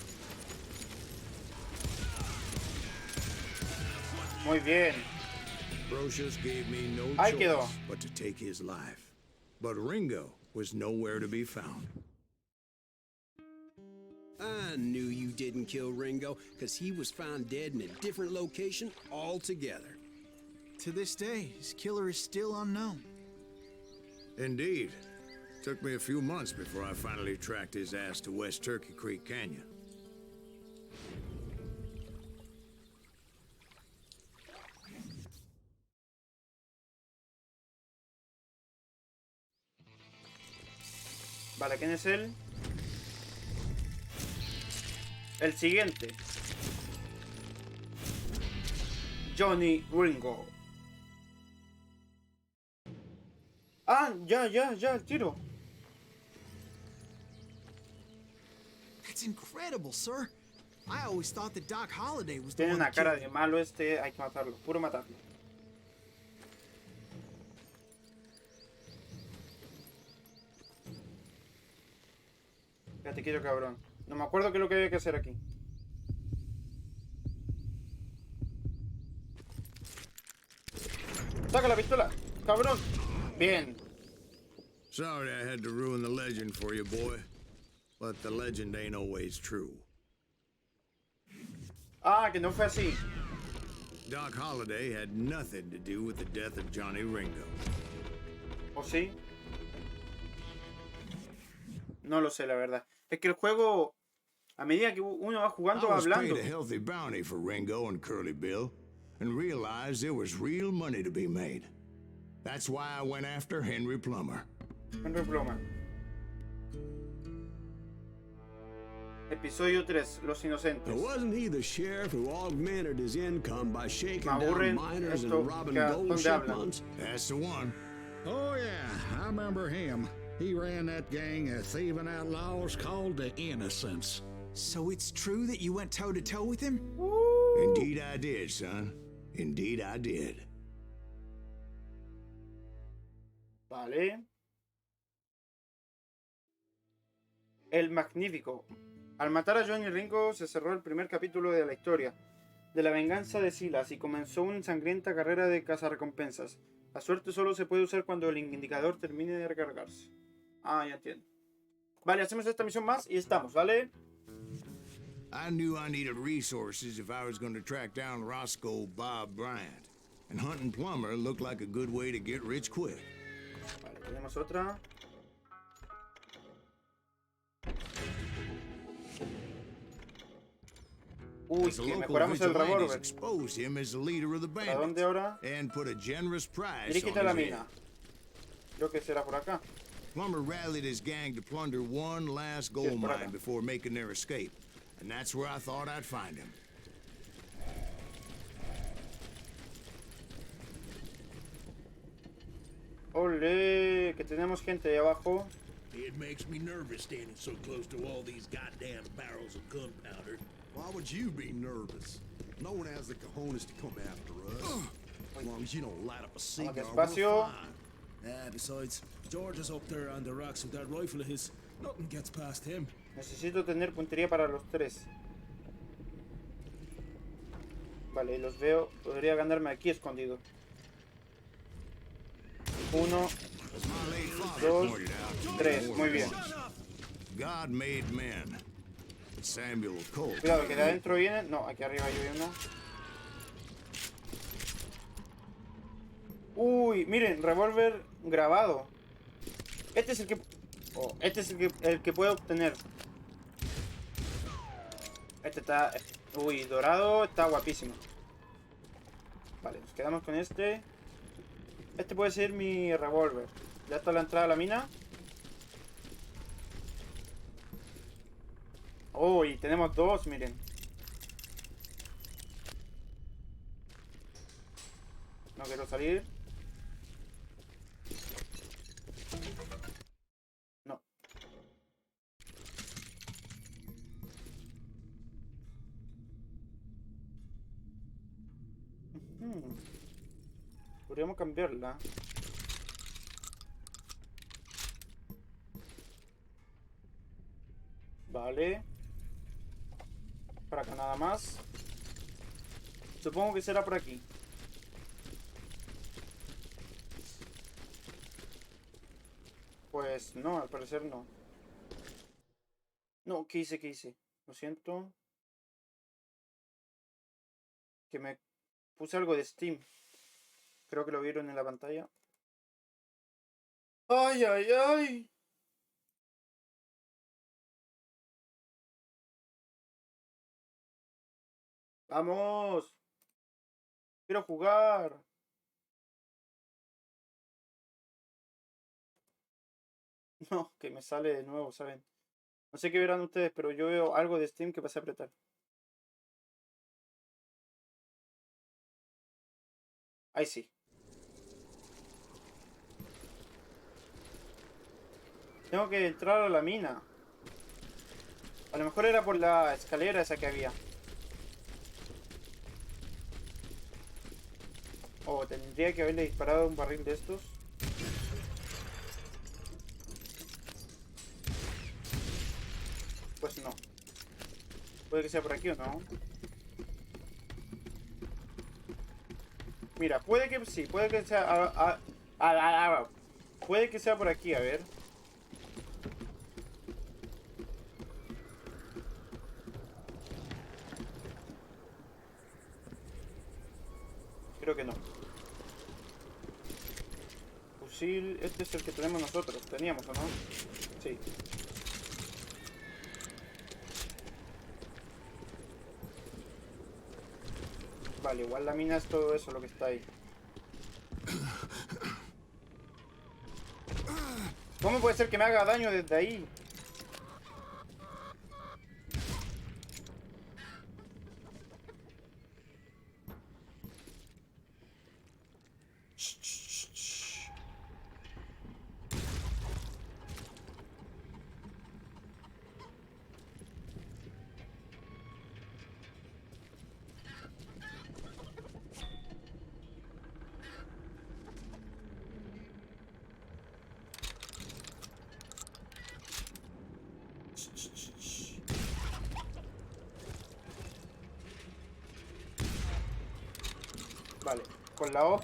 [SPEAKER 1] Muy bien.
[SPEAKER 3] Brocious gave me no
[SPEAKER 1] Ahí
[SPEAKER 3] choice
[SPEAKER 1] quedó.
[SPEAKER 3] but to take his life. But Ringo was nowhere to be found.
[SPEAKER 6] I knew you didn't kill Ringo, because he was found dead in a different location altogether.
[SPEAKER 5] To this day, his killer is still unknown.
[SPEAKER 3] Indeed. Took me a few months before I finally tracked his ass to West Turkey Creek Canyon.
[SPEAKER 1] Vale, ¿quién es él? El siguiente. Johnny Ringo. Ah, ya, el tiro.
[SPEAKER 5] That's incredible, sir. I always thought that Doc Holliday was the
[SPEAKER 1] Tiene
[SPEAKER 5] one
[SPEAKER 1] una
[SPEAKER 5] that
[SPEAKER 1] cara
[SPEAKER 5] killed
[SPEAKER 1] de
[SPEAKER 5] him.
[SPEAKER 1] malo este, hay que matarlo, puro matarlo. Fíjate, quiero cabrón. No me acuerdo qué es lo que había que hacer aquí. ¡Saca la pistola! ¡Cabrón! Bien.
[SPEAKER 3] Sorry I had to ruin the legend for you, boy. But the legend ain't always true.
[SPEAKER 1] Ah, que no fue así.
[SPEAKER 3] Doc Holliday had nothing to do with the death of Johnny Ringo.
[SPEAKER 1] ¿O sí? No lo sé, la verdad. Es que el juego, a medida que uno va
[SPEAKER 3] I
[SPEAKER 1] jugando, va
[SPEAKER 3] was
[SPEAKER 1] hablando.
[SPEAKER 3] paid a healthy bounty for Ringo and Curly Bill, and realized there was real money to be made. That's why I went after Henry Plummer.
[SPEAKER 1] Henry Plummer. Episodio 3, Los Inocentes.
[SPEAKER 4] Wasn't he the sheriff who augmented his income by shaking
[SPEAKER 1] Me
[SPEAKER 4] down
[SPEAKER 1] aburren
[SPEAKER 4] miners
[SPEAKER 1] esto,
[SPEAKER 4] and robbing
[SPEAKER 1] que a
[SPEAKER 4] gold
[SPEAKER 1] dónde hablan.
[SPEAKER 4] shipments?
[SPEAKER 3] That's the one.
[SPEAKER 7] Oh, yeah, I remember him. He ran that gang of thieving outlaws called the Innocents.
[SPEAKER 5] So it's true that you went toe-to-toe with him?
[SPEAKER 3] Indeed I did, son. Indeed I did.
[SPEAKER 1] Vale. El Magnífico. Al matar a Johnny Ringo se cerró el primer capítulo de la historia de la venganza de Silas y comenzó una sangrienta carrera de cazarrecompensas. La suerte solo se puede usar cuando el indicador termine de recargarse. Ah, ya entiendo. Vale, hacemos esta misión más y estamos, ¿vale?
[SPEAKER 3] I knew I needed resources if I was going to track down Roscoe Bob Bryant. And hunting Plummer looked like a good way to get rich quick.
[SPEAKER 1] Vale, tenemos otra. Uy,
[SPEAKER 3] As a
[SPEAKER 1] que
[SPEAKER 3] local
[SPEAKER 1] mejoramos el
[SPEAKER 3] vigilantes
[SPEAKER 1] revólver.
[SPEAKER 3] exposed him as the leader of the
[SPEAKER 1] ¿Para dónde
[SPEAKER 3] bandits
[SPEAKER 1] ahora?
[SPEAKER 3] and put a generous price
[SPEAKER 1] Dirígete a
[SPEAKER 3] on
[SPEAKER 1] la
[SPEAKER 3] his
[SPEAKER 1] mina.
[SPEAKER 3] head.
[SPEAKER 1] Creo que será por acá.
[SPEAKER 3] Plummer rallied his gang to plunder one last
[SPEAKER 1] por
[SPEAKER 3] gold
[SPEAKER 1] acá.
[SPEAKER 3] mine before making their escape. And that's where I thought I'd find him.
[SPEAKER 1] Ole, que tenemos gente ahí abajo.
[SPEAKER 8] It makes me nervous standing so close to all these goddamn barrels of gunpowder.
[SPEAKER 9] Why would you be nervous? No one has the cojones to come after us. As long as you don't light up a cigar, we're
[SPEAKER 1] despacio.
[SPEAKER 9] fine.
[SPEAKER 8] Besides, George is up there on the rocks with that rifle of his. Nothing gets past him.
[SPEAKER 1] Necesito tener puntería para los tres. Vale, los veo. Podría ganarme aquí escondido. 1,
[SPEAKER 3] As my late father
[SPEAKER 1] 2,
[SPEAKER 3] pointed out,
[SPEAKER 1] 3. Muy bien.
[SPEAKER 3] God made men. But Samuel Colt.
[SPEAKER 1] Cuidado, que de adentro vienen. No, aquí arriba hay uno. Uy, miren, revólver grabado. Este es el que... oh, este es el que puedo obtener. Este está... uy, dorado, está guapísimo. Vale, nos quedamos con este. Este puede ser mi revólver. Ya está la entrada a la mina. Oh, y tenemos dos, miren. No quiero salir. No. Podríamos cambiarla. Vale. Para acá nada más. Supongo que será por aquí. Pues no, al parecer no. No, ¿qué hice? ¿Qué hice? Lo siento. Que me puse algo de Steam. Creo que lo vieron en la pantalla. ¡Ay, ay, ay! ¡Vamos! ¡Quiero jugar! No, que me sale de nuevo, ¿saben? No sé qué verán ustedes, pero yo veo algo de Steam que pasé a apretar. Ahí sí. Tengo que entrar a la mina. A lo mejor era por la escalera esa que había. O tendría que haberle disparado un barril de estos. Pues no. Puede que sea por aquí o no. Mira, puede que sí, puede que sea... puede que sea por aquí, a ver. Creo que no. Fusil, este es el que tenemos nosotros. ¿Teníamos o no? Sí. Vale, igual la mina es todo eso lo que está ahí. ¿Cómo puede ser que me haga daño desde ahí? Vale, con la O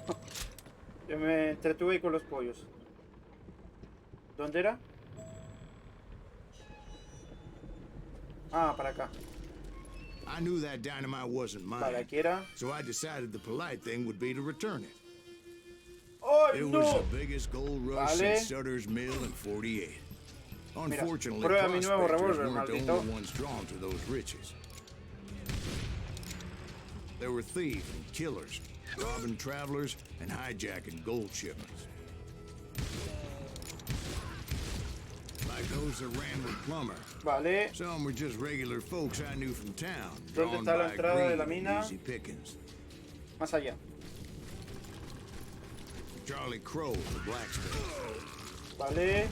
[SPEAKER 1] yo me entretuve con los pollos. ¿Dónde era? Ah, para acá.
[SPEAKER 3] I knew that dynamite wasn't
[SPEAKER 1] Vale,
[SPEAKER 3] mine,
[SPEAKER 1] aquí era.
[SPEAKER 3] so I decided the polite thing would be to return it.
[SPEAKER 1] ¡Oh,
[SPEAKER 3] It
[SPEAKER 1] no!
[SPEAKER 3] was the biggest gold rush
[SPEAKER 1] Vale.
[SPEAKER 3] since Sutter's Mill in 48. Unfortunately,
[SPEAKER 1] prueba mi nuevo
[SPEAKER 3] prospectors
[SPEAKER 1] revólver,
[SPEAKER 3] weren't the
[SPEAKER 1] maldito.
[SPEAKER 3] only ones drawn to those riches. There were thieves and killers, robbing travelers and hijacking gold shipments. Like those that ran with Plummer.
[SPEAKER 1] Vale.
[SPEAKER 3] Some were just regular folks I knew from town,
[SPEAKER 1] ¿Dónde
[SPEAKER 3] drawn
[SPEAKER 1] está la
[SPEAKER 3] by
[SPEAKER 1] entrada de la
[SPEAKER 3] greed and
[SPEAKER 1] mina?
[SPEAKER 3] easy pickings.
[SPEAKER 1] Más allá.
[SPEAKER 3] Charlie Crow, the blacksmith.
[SPEAKER 1] Vale.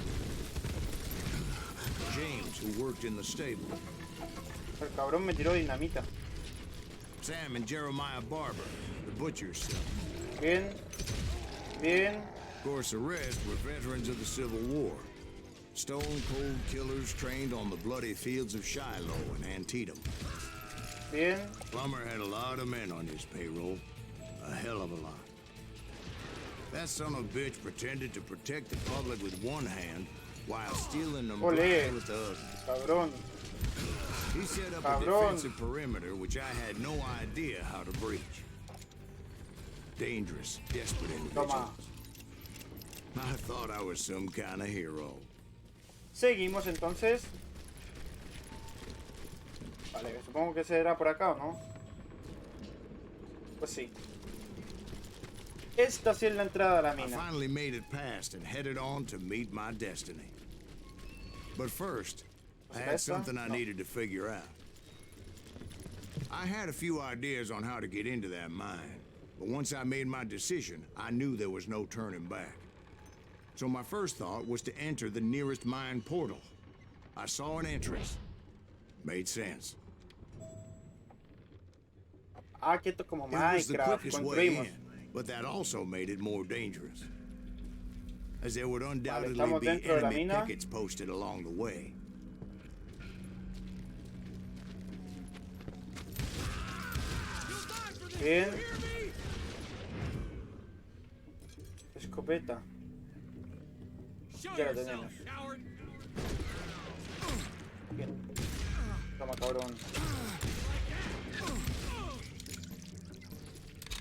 [SPEAKER 3] James, who worked in the stable.
[SPEAKER 1] El cabrón me tiró dinamita.
[SPEAKER 3] Sam and Jeremiah Barber, the butcher's son.
[SPEAKER 1] Bien. Bien.
[SPEAKER 3] Of course, the rest were veterans of the Civil War. Stone-cold killers trained on the bloody fields of Shiloh and Antietam.
[SPEAKER 1] Bien.
[SPEAKER 3] Plummer had a lot of men on his payroll. A hell of a lot. That son of a bitch pretended to protect the public with one hand while stealing them
[SPEAKER 1] Ole.
[SPEAKER 3] with the other.
[SPEAKER 1] Cabrón.
[SPEAKER 3] He set up
[SPEAKER 1] Cabrón.
[SPEAKER 3] a defensive perimeter which I had no idea how to breach. Dangerous, desperate individuals.
[SPEAKER 1] Toma.
[SPEAKER 3] I thought I was some kind of hero.
[SPEAKER 1] Seguimos entonces. Vale, supongo que será por acá, ¿o no? Pues sí. Esta sí es la entrada a la
[SPEAKER 3] I
[SPEAKER 1] mina.
[SPEAKER 3] finally made it past and headed on to meet my destiny. But first, I had something I needed to figure out. I had a few ideas on how to get into that mine, but once I made my decision, I knew there was no turning back. So my first thought was to enter the nearest mine portal. I saw an entrance. Made sense.
[SPEAKER 1] Ah, quieto como
[SPEAKER 3] It was the
[SPEAKER 1] Minecraft.
[SPEAKER 3] quickest way
[SPEAKER 1] Construimos.
[SPEAKER 3] in, but that also made it more dangerous, as there would undoubtedly
[SPEAKER 1] estamos
[SPEAKER 3] be
[SPEAKER 1] dentro de la
[SPEAKER 3] enemy
[SPEAKER 1] mina.
[SPEAKER 3] pickets posted along the way.
[SPEAKER 1] Bien. Escopeta. Ya la tenemos. Bien. Toma, cabrón.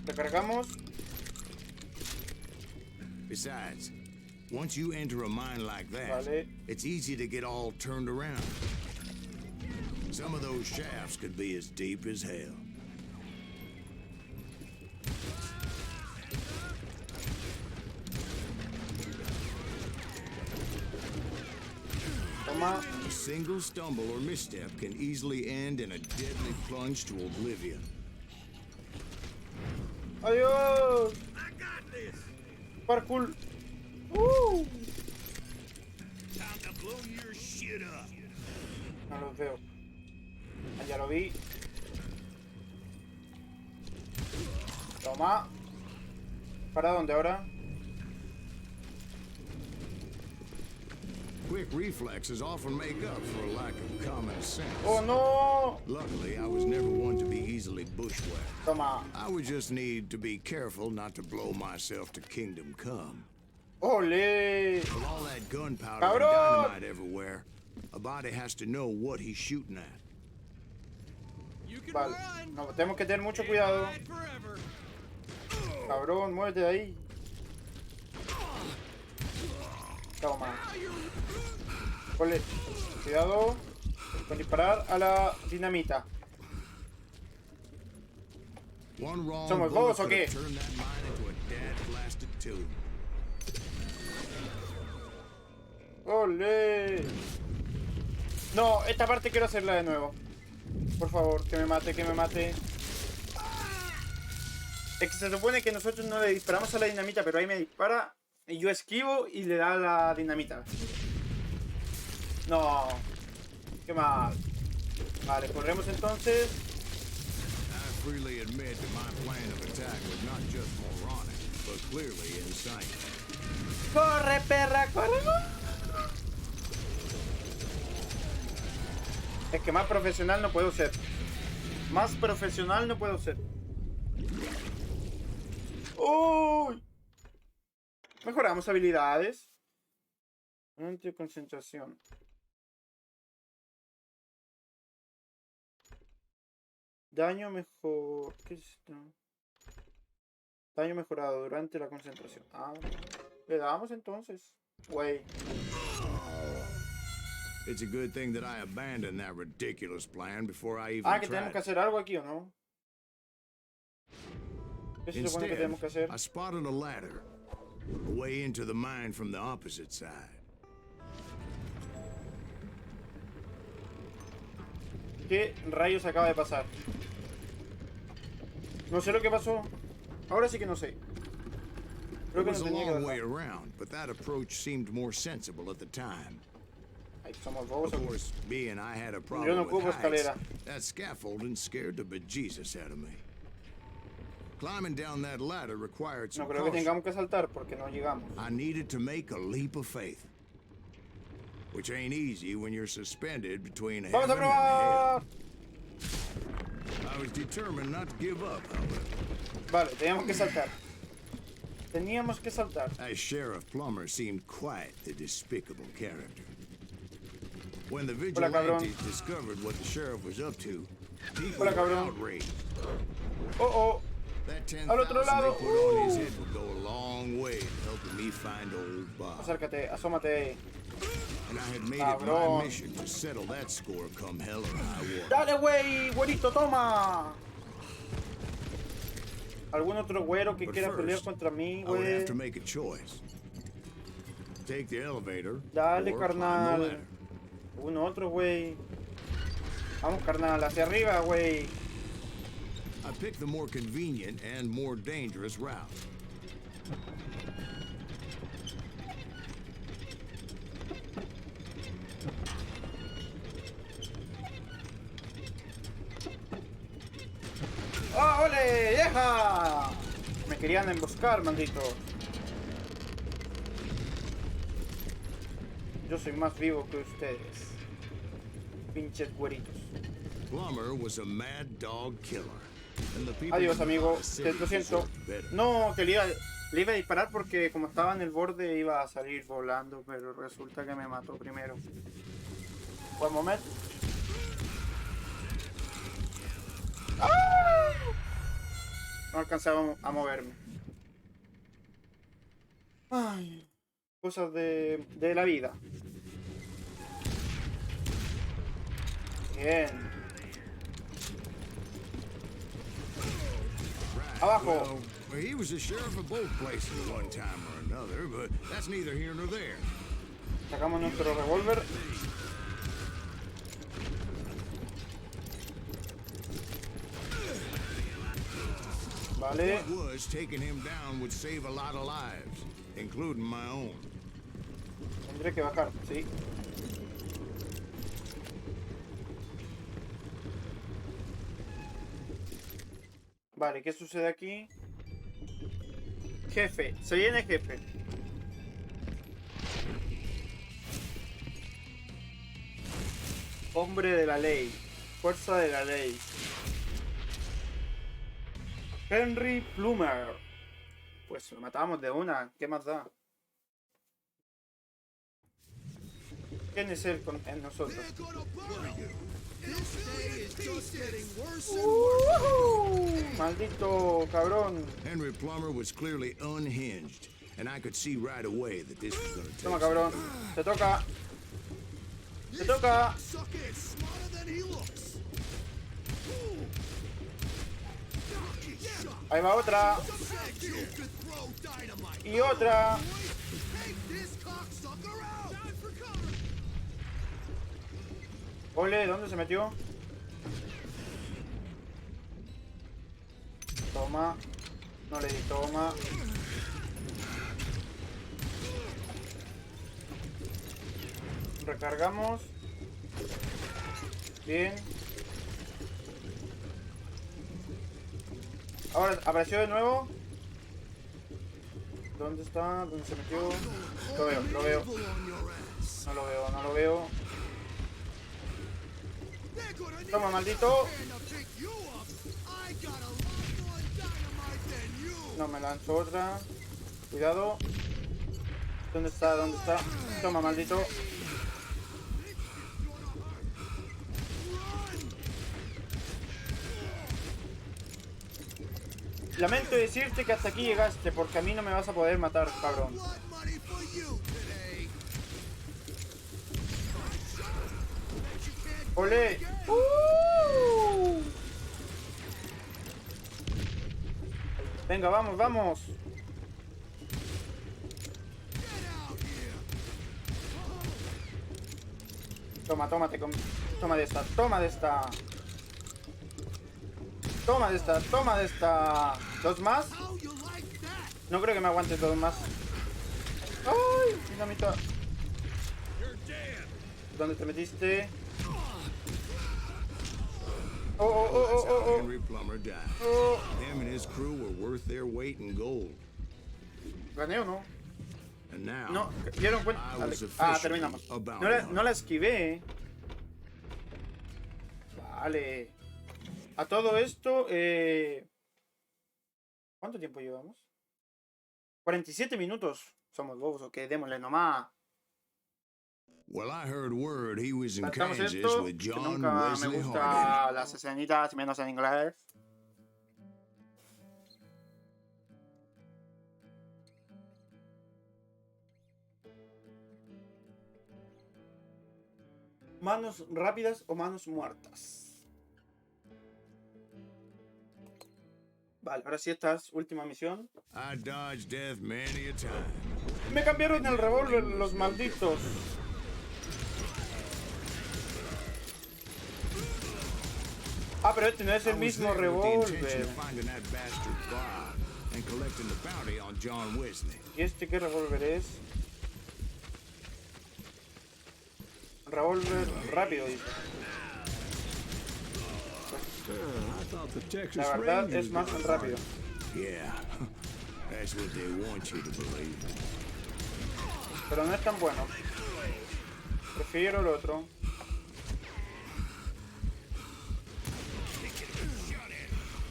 [SPEAKER 1] Recargamos.
[SPEAKER 3] Besides, once you enter a mine like that,
[SPEAKER 1] Vale.
[SPEAKER 3] it's easy to get all turned around. Some of those shafts could be as deep as hell.
[SPEAKER 1] Toma.
[SPEAKER 3] A single stumble or misstep can easily end in a deadly plunge to oblivion.
[SPEAKER 1] Adiós.
[SPEAKER 8] I got this.
[SPEAKER 1] Parkour.
[SPEAKER 8] Time to blow
[SPEAKER 2] blow your shit up.
[SPEAKER 1] No los veo. Ah, ya lo vi. Toma. ¿Para dónde ahora?
[SPEAKER 3] Quick reflexes often make up for a lack of common sense.
[SPEAKER 1] ¡Oh, no!
[SPEAKER 3] Luckily, I was never one to be easily bushwhacked.
[SPEAKER 1] Toma.
[SPEAKER 3] I would just need to be careful not to blow myself to kingdom come.
[SPEAKER 1] ¡Ole!
[SPEAKER 3] With all that gunpowder and
[SPEAKER 1] ¡Cabrón!
[SPEAKER 3] dynamite everywhere, a body has to know what he's shooting at.
[SPEAKER 1] Vale. No, tenemos que tener mucho cuidado. Cabrón, muévete de ahí. Toma. Ponle. Cuidado con disparar a la dinamita.
[SPEAKER 3] One wrong
[SPEAKER 1] ¿Somos
[SPEAKER 3] bullet
[SPEAKER 1] bobos o
[SPEAKER 3] could have
[SPEAKER 1] qué?
[SPEAKER 3] turned that mine into a dad-blasted tube.
[SPEAKER 1] ¡Ole! No, esta parte quiero hacerla de nuevo. Por favor, que me mate, que me mate. Es que se supone que nosotros no le disparamos a la dinamita, pero ahí me dispara y yo esquivo y le da la dinamita. No. Qué mal. Vale, corremos entonces.
[SPEAKER 3] I freely admit that my plan of attack was not just moronic, but clearly insane.
[SPEAKER 1] ¡Corre, perra, corre! Es que más profesional no puedo ser. Más profesional no puedo ser. ¡Uy! Mejoramos habilidades. Concentración. Daño mejor. ¿Qué es esto? Daño mejorado durante la concentración. Ah, le damos entonces. Güey.
[SPEAKER 3] It's a good thing that I abandoned that ridiculous plan before I even
[SPEAKER 1] Ah, que tenemos
[SPEAKER 3] tried
[SPEAKER 1] que
[SPEAKER 3] it.
[SPEAKER 1] hacer algo aquí, ¿o no? ¿Qué se supone que
[SPEAKER 3] Instead,
[SPEAKER 1] tenemos que hacer?
[SPEAKER 3] I spotted a ladder, a way into the mine from the opposite side.
[SPEAKER 1] ¿Qué rayos acaba de pasar? No sé lo que pasó. Ahora sí que no sé. Creo
[SPEAKER 3] It
[SPEAKER 1] que
[SPEAKER 3] was
[SPEAKER 1] no
[SPEAKER 3] a
[SPEAKER 1] tenía que
[SPEAKER 3] long way
[SPEAKER 1] pasar.
[SPEAKER 3] around, but that approach seemed more sensible at the time.
[SPEAKER 1] Ay, somos bobos.
[SPEAKER 3] Of course, being I had a
[SPEAKER 1] Yo
[SPEAKER 3] problem
[SPEAKER 1] no
[SPEAKER 3] with
[SPEAKER 1] ocupo
[SPEAKER 3] heights,
[SPEAKER 1] escalera.
[SPEAKER 3] that scaffolding scared the bejesus out of me. Climbing down that ladder required
[SPEAKER 1] No
[SPEAKER 3] some
[SPEAKER 1] creo que
[SPEAKER 3] caution.
[SPEAKER 1] tengamos que saltar porque no llegamos.
[SPEAKER 3] I needed to make a leap of faith, which ain't easy when you're suspended between
[SPEAKER 1] ¡Vamos
[SPEAKER 3] heaven
[SPEAKER 1] a
[SPEAKER 3] and hell.
[SPEAKER 1] probar!
[SPEAKER 3] I was determined not to give up, however.
[SPEAKER 1] Vale, teníamos que saltar. Teníamos que saltar.
[SPEAKER 3] As Sheriff Plummer seemed quite the despicable character. When the vigilantes discovered what the sheriff was up to, people
[SPEAKER 1] Hola,
[SPEAKER 3] were
[SPEAKER 1] cabrón.
[SPEAKER 3] outraged.
[SPEAKER 1] Oh, oh.
[SPEAKER 3] That 10,000
[SPEAKER 1] Al otro
[SPEAKER 3] they
[SPEAKER 1] lado.
[SPEAKER 3] put on his head would go a long way in helping me find old Bob.
[SPEAKER 1] Acércate, asómate.
[SPEAKER 3] And I had made it
[SPEAKER 1] Cabrón.
[SPEAKER 3] my mission to settle that score come hell or high water.
[SPEAKER 1] ¡Dale, güey! ¡Güerito, toma! ¿Algún otro güero que
[SPEAKER 3] But
[SPEAKER 1] quiera pelear
[SPEAKER 3] first,
[SPEAKER 1] contra mí,
[SPEAKER 3] I would have
[SPEAKER 1] güey?
[SPEAKER 3] to make a choice. Take the elevator
[SPEAKER 1] Dale,
[SPEAKER 3] or climb the
[SPEAKER 1] carnal.
[SPEAKER 3] ladder.
[SPEAKER 1] Uno otro, güey. Vamos, carnal, hacia arriba, güey.
[SPEAKER 3] I picked the more convenient and more dangerous route.
[SPEAKER 1] ¡Oh, ole! ¡Deja! Me querían emboscar, maldito. Yo soy más vivo que ustedes. Pinches güeritos.
[SPEAKER 3] Plummer was a mad dog killer. And the people
[SPEAKER 1] Adiós,
[SPEAKER 3] in
[SPEAKER 1] amigo.
[SPEAKER 3] the city
[SPEAKER 1] Lo siento.
[SPEAKER 3] deserved better.
[SPEAKER 1] No, que le iba a disparar porque como estaba en el borde iba a salir volando, pero resulta que me mató primero. Buen momento. ¡Ah! No alcanzaba a moverme. Ay, cosas de la vida. Bien. Abajo.
[SPEAKER 3] Well, he was the sheriff of both places one time or another, but that's neither here nor there.
[SPEAKER 1] Sacamos nuestro revólver. Vale.
[SPEAKER 3] What was taking him down would save a lot of lives, including my own.
[SPEAKER 1] Tendré que bajar, sí. Vale, ¿qué sucede aquí? Jefe, se viene jefe. Hombre de la ley. Fuerza de la ley. Henry Plummer. Pues lo matamos de una. ¿Qué más da? ¿Quién es él en nosotros? Maldito cabrón.
[SPEAKER 3] Henry Plummer was clearly unhinged, and I could see right away that this was gonna take.
[SPEAKER 1] Toma, cabrón. Te toca. Te toca. Ahí va otra. Y otra. Ole, ¿dónde se metió? Toma. No le di toma. Recargamos. Bien. Ahora apareció de nuevo. ¿Dónde está? ¿Dónde se metió? Lo veo, lo veo. No lo veo, no lo veo. Toma, maldito. No, me lanzo otra. Cuidado. ¿Dónde está? ¿Dónde está? Toma, maldito. Lamento decirte que hasta aquí llegaste, porque a mí no me vas a poder matar, cabrón. ¡Olé! Venga, vamos, vamos. Toma, tómate, toma de esta, toma de esta. Toma de esta, toma de esta. ¿Dos más? No creo que me aguante dos más. ¡Ay! Dinamita. ¿Dónde te metiste? Oh, oh, oh, oh, oh, oh.
[SPEAKER 3] Henry Plummer died.
[SPEAKER 1] Oh.
[SPEAKER 3] Him and his crew were worth their weight in gold.
[SPEAKER 1] ¿Gané o no?
[SPEAKER 3] And now,
[SPEAKER 1] No, ¿dieron cuenta?
[SPEAKER 3] I was
[SPEAKER 1] Ah,
[SPEAKER 3] officially
[SPEAKER 1] terminamos.
[SPEAKER 3] a bounty
[SPEAKER 1] No la esquivé. Vale. A todo esto, ¿cuánto tiempo llevamos? 47 minutos. Somos bobos, ok, démosle nomás.
[SPEAKER 3] Well, I heard word he was in
[SPEAKER 1] Saltamos
[SPEAKER 3] Kansas
[SPEAKER 1] esto,
[SPEAKER 3] with
[SPEAKER 1] que
[SPEAKER 3] John
[SPEAKER 1] nunca me
[SPEAKER 3] Wesley Harding.
[SPEAKER 1] gusta las escenitas, menos en inglés. Manos rápidas o manos muertas. Vale, ahora sí esta es última misión.
[SPEAKER 3] I dodged death many a time.
[SPEAKER 1] Me cambiaron el revólver los malditos. Ah, pero este no es el mismo revólver. ¿Y este qué revólver es? Revólver rápido, dice. La verdad es más rápido. Pero no es tan bueno. Prefiero el otro.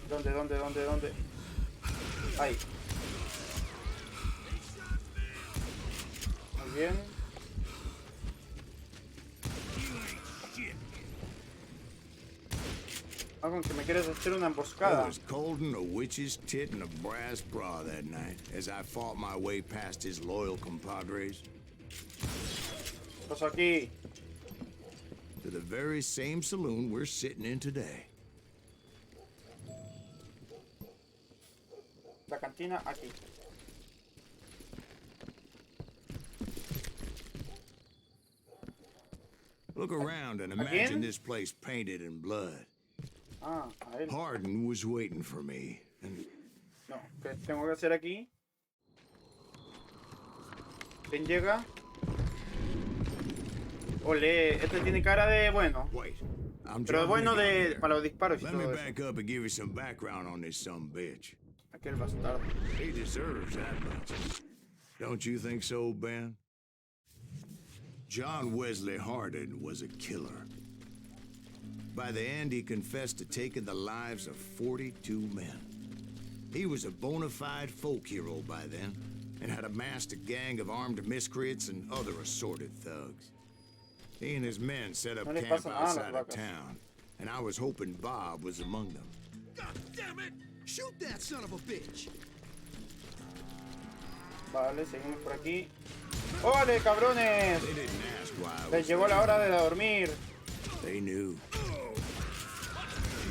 [SPEAKER 1] ¿Dónde? Ahí. Muy bien. Ah, con que me quieres hacer una emboscada.
[SPEAKER 3] I was colding a witch's tit and a brass bra that night as I fought my way past his loyal compadres.
[SPEAKER 1] Pues aquí.
[SPEAKER 3] To the very same saloon we're sitting in today.
[SPEAKER 1] La cantina aquí.
[SPEAKER 3] Look around and imagine this place painted in blood.
[SPEAKER 1] Ah, a él.
[SPEAKER 3] Hardin was waiting for me. And
[SPEAKER 1] No, ¿qué tengo que hacer aquí? ¿Quién llega? Ole, este tiene cara de bueno.
[SPEAKER 3] Wait, I'm
[SPEAKER 1] Pero
[SPEAKER 3] John
[SPEAKER 1] bueno
[SPEAKER 3] Ringo
[SPEAKER 1] de
[SPEAKER 3] here.
[SPEAKER 1] para los disparos y
[SPEAKER 3] Let me
[SPEAKER 1] todo eso.
[SPEAKER 3] back up and give you some background on this sumbitch.
[SPEAKER 1] Aquel bastardo.
[SPEAKER 3] He deserves that much. Don't you think so, Ben? John Wesley Hardin was a killer. By the end, he confessed to taking the lives of 42 men. He was a bona fide folk hero by then, and had amassed a gang of armed miscreants and other assorted thugs. He and his men set up
[SPEAKER 1] No le
[SPEAKER 3] camp
[SPEAKER 1] pasa nada a las
[SPEAKER 3] outside of
[SPEAKER 1] vacas.
[SPEAKER 3] town, and I was hoping Bob was among them.
[SPEAKER 5] God damn it! Shoot that son of a bitch!
[SPEAKER 1] Vale, seguimos por aquí. ¡Ole, cabrones!
[SPEAKER 3] They didn't ask why I
[SPEAKER 1] Les
[SPEAKER 3] was
[SPEAKER 1] llegó la
[SPEAKER 3] there.
[SPEAKER 1] hora de dormir.
[SPEAKER 3] They knew.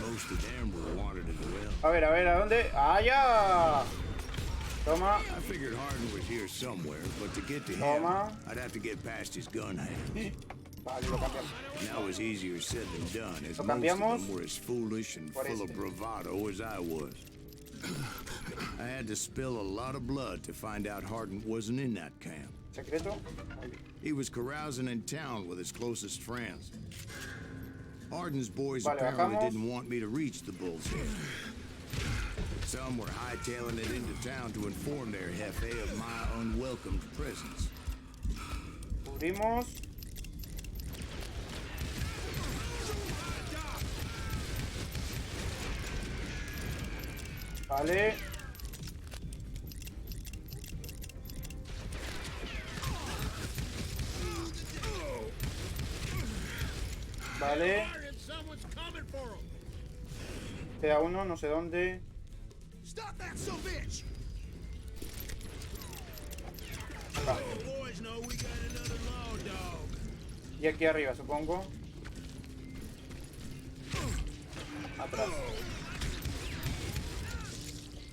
[SPEAKER 3] Most of them were wanted as well.
[SPEAKER 1] A ver, ¿a dónde? ¡Allá! Toma.
[SPEAKER 3] I figured Hardin was here somewhere, but to get to him,
[SPEAKER 1] Toma.
[SPEAKER 3] I'd have to get past his gun hands.
[SPEAKER 1] Vale, lo cambiamos.
[SPEAKER 3] And that was easier said than done, as
[SPEAKER 1] Lo
[SPEAKER 3] most of
[SPEAKER 1] cambiamos
[SPEAKER 3] them were as foolish and
[SPEAKER 1] por
[SPEAKER 3] full of
[SPEAKER 1] este.
[SPEAKER 3] bravado as I was. I had to spill a lot of blood to find out Hardin wasn't in that camp.
[SPEAKER 1] ¿Secreto? Muy bien.
[SPEAKER 3] He was carousing in town with his closest friends. Hardin's boys
[SPEAKER 1] Vale,
[SPEAKER 3] apparently
[SPEAKER 1] bajamos.
[SPEAKER 3] didn't want me to reach the Bull's Head. Some were hightailing it into town to inform their jefe of my unwelcomed presence.
[SPEAKER 1] Cubrimos. Vale. Vale.
[SPEAKER 8] Someone's coming for him.
[SPEAKER 1] Queda uno, no sé dónde.
[SPEAKER 5] Stop that son of a bitch!
[SPEAKER 1] Acá.
[SPEAKER 8] Boys know we got another law dog.
[SPEAKER 1] Y aquí arriba, supongo. Atrás.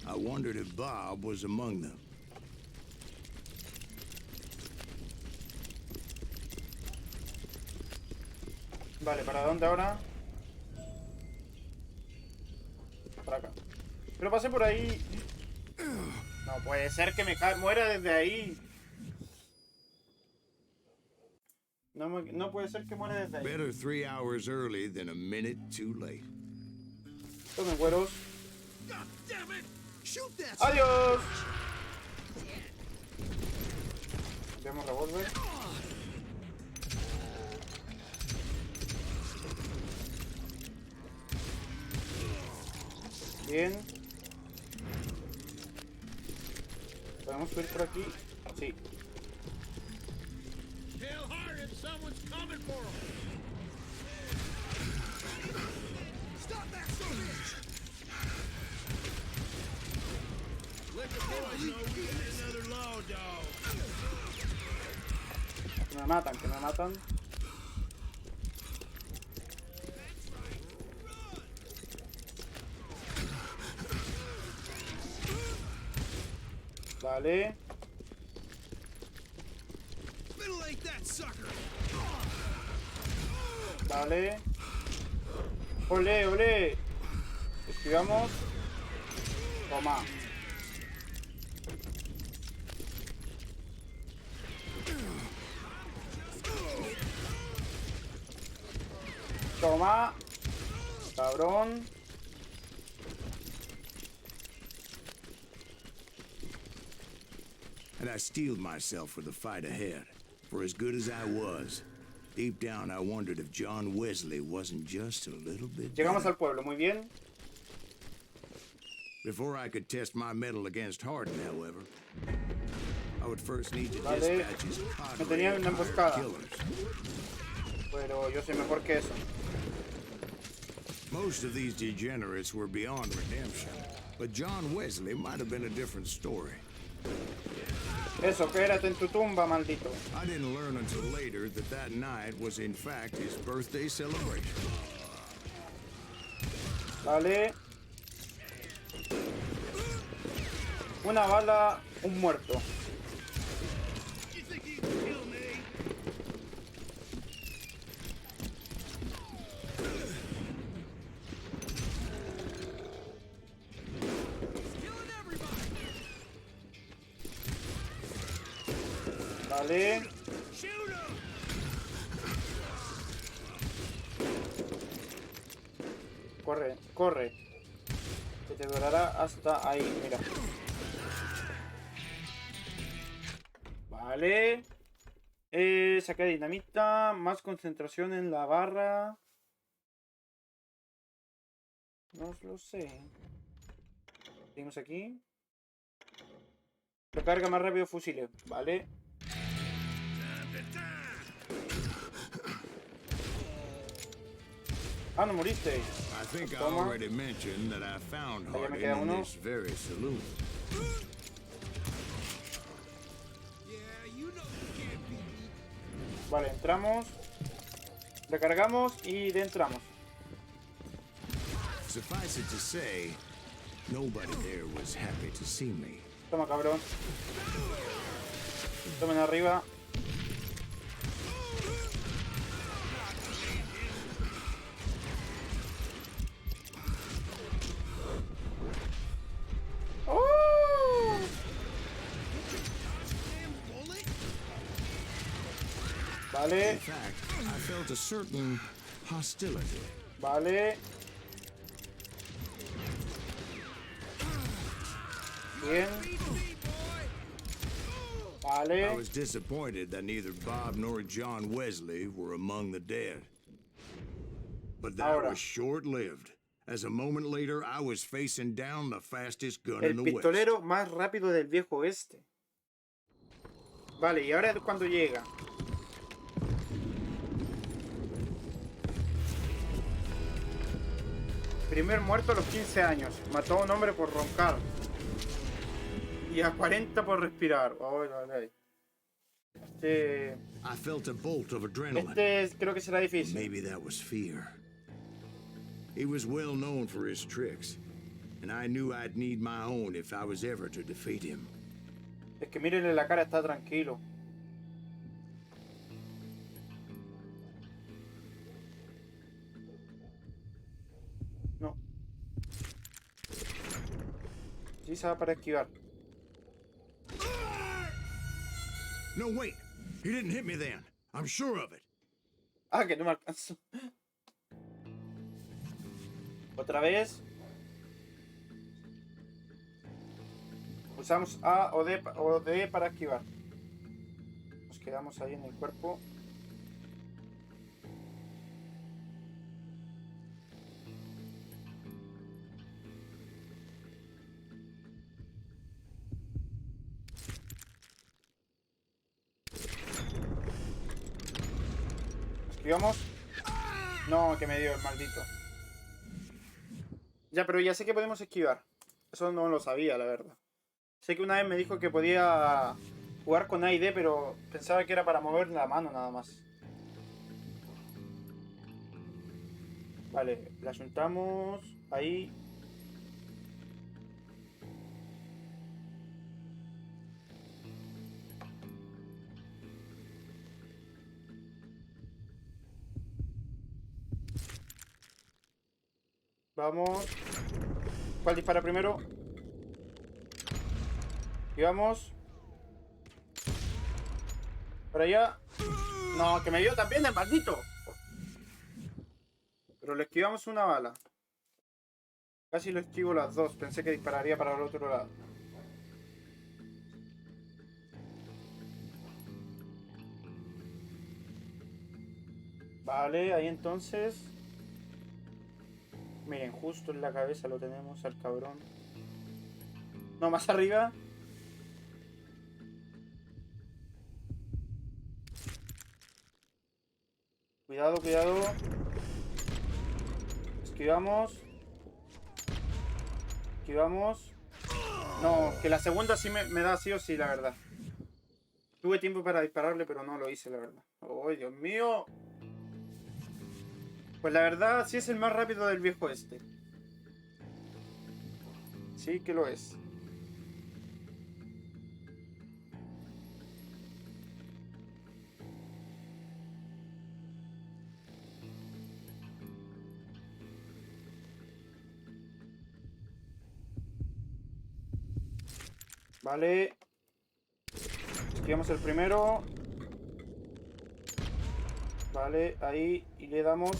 [SPEAKER 3] I wondered if Bob was among them.
[SPEAKER 1] Vale, ¿para dónde ahora? Para acá. Pero pasé por ahí. No puede ser que me muera desde ahí. No puede ser que muera desde ahí.
[SPEAKER 3] Better 3 hours early than a minute too late.
[SPEAKER 1] Tomen güeros.
[SPEAKER 5] God damn it! Shoot that son
[SPEAKER 1] ¡Adiós! Vemos revólver. Bien. ¿Podemos subir por aquí? Sí.
[SPEAKER 8] Tell Hardin someone's coming for him.
[SPEAKER 5] Stop that son of a bitch!
[SPEAKER 8] Let the boys know we got another law dog.
[SPEAKER 1] Que me matan, que me matan. Vale.
[SPEAKER 5] Middle-ate that sucker!
[SPEAKER 1] Vale. Ole, ole. Esquivamos. Toma. Toma. Cabrón.
[SPEAKER 3] And I steeled myself for the fight ahead. For as good as I was, deep down I wondered if John Wesley wasn't just a little bit
[SPEAKER 1] Llegamos
[SPEAKER 3] better.
[SPEAKER 1] al pueblo, muy bien.
[SPEAKER 3] Before I could test my mettle against Hardin, however, I would first need to
[SPEAKER 1] Vale.
[SPEAKER 3] dispatch his
[SPEAKER 1] Me
[SPEAKER 3] cadre
[SPEAKER 1] tenían una
[SPEAKER 3] of hired
[SPEAKER 1] emboscada.
[SPEAKER 3] killers.
[SPEAKER 1] Pero yo soy mejor que eso.
[SPEAKER 3] Most of these degenerates were beyond redemption, but John Wesley might have been a different story.
[SPEAKER 1] Eso, quédate en tu tumba, maldito.
[SPEAKER 3] I didn't learn until later that that night was in fact his birthday celebration.
[SPEAKER 1] Vale. Una bala, un muerto.
[SPEAKER 8] You think you can kill me?
[SPEAKER 5] Killing everybody!
[SPEAKER 1] Vale.
[SPEAKER 8] Shoot him!
[SPEAKER 1] corre, corre. Que te durará hasta ahí, mira. Vale. Saqué dinamita. Más concentración en la barra. No lo sé. Seguimos aquí. Recarga más rápido fusiles. Vale. Ah, no moriste.
[SPEAKER 3] I think I
[SPEAKER 1] Toma.
[SPEAKER 3] already mentioned that I found
[SPEAKER 1] Ahí ya me
[SPEAKER 3] Hardin
[SPEAKER 1] queda
[SPEAKER 3] in
[SPEAKER 1] uno.
[SPEAKER 3] this very saloon.
[SPEAKER 1] Vale, entramos. Recargamos y entramos.
[SPEAKER 3] Suffice it to say, nobody there was happy to see me.
[SPEAKER 1] Toma, cabrón. Tomen arriba. ¡Oh! Vale,
[SPEAKER 3] In fact, I felt a certain hostility.
[SPEAKER 1] vale. Bien.
[SPEAKER 3] I
[SPEAKER 1] Vale.
[SPEAKER 3] was disappointed that neither Bob nor John Wesley were among the dead. But that
[SPEAKER 1] Ahora.
[SPEAKER 3] was short-lived. As a moment later, I was facing down the fastest gun
[SPEAKER 1] El
[SPEAKER 3] in the West.
[SPEAKER 1] pistolero más rápido del Viejo Oeste. Vale, y ahora es cuando llega. Primer muerto a los 15 años. Mató a un hombre por roncar. Y a 40 por respirar. Ay, ay, ay.
[SPEAKER 3] I felt a bolt of adrenaline.
[SPEAKER 1] Creo que será difícil.
[SPEAKER 3] Maybe that was fear. He was well known for his tricks, and I knew I'd need my own if I was ever to defeat him.
[SPEAKER 1] Es que mírenle la cara, está tranquilo. No. Sí, se va para esquivar.
[SPEAKER 3] No, wait! He didn't hit me then. I'm sure of it.
[SPEAKER 1] Ah, que no me alcanzo. Otra vez. Usamos A o D para esquivar. Nos quedamos ahí en el cuerpo. ¿Esquivamos? No, que me dio el maldito. Ya, pero ya sé que podemos esquivar. Eso no lo sabía, la verdad. Sé que una vez me dijo que podía jugar con A y D, pero pensaba que era para mover la mano nada más. Vale, la juntamos ahí. Vamos. ¿Cuál dispara primero? Y vamos. Para allá. No, que me dio también el maldito. Pero le esquivamos una bala. Casi lo esquivo las dos. Pensé que dispararía para el otro lado. Vale, ahí entonces. Miren, justo en la cabeza lo tenemos al cabrón. No, más arriba. Cuidado, cuidado. Esquivamos. Esquivamos. No, que la segunda sí me da sí o sí, la verdad. Tuve tiempo para dispararle, pero no lo hice, la verdad. ¡Oh, Dios mío! Pues la verdad, sí es el más rápido del Viejo Oeste. Sí que lo es. Vale. Esquivamos el primero. Vale, ahí. Y le damos.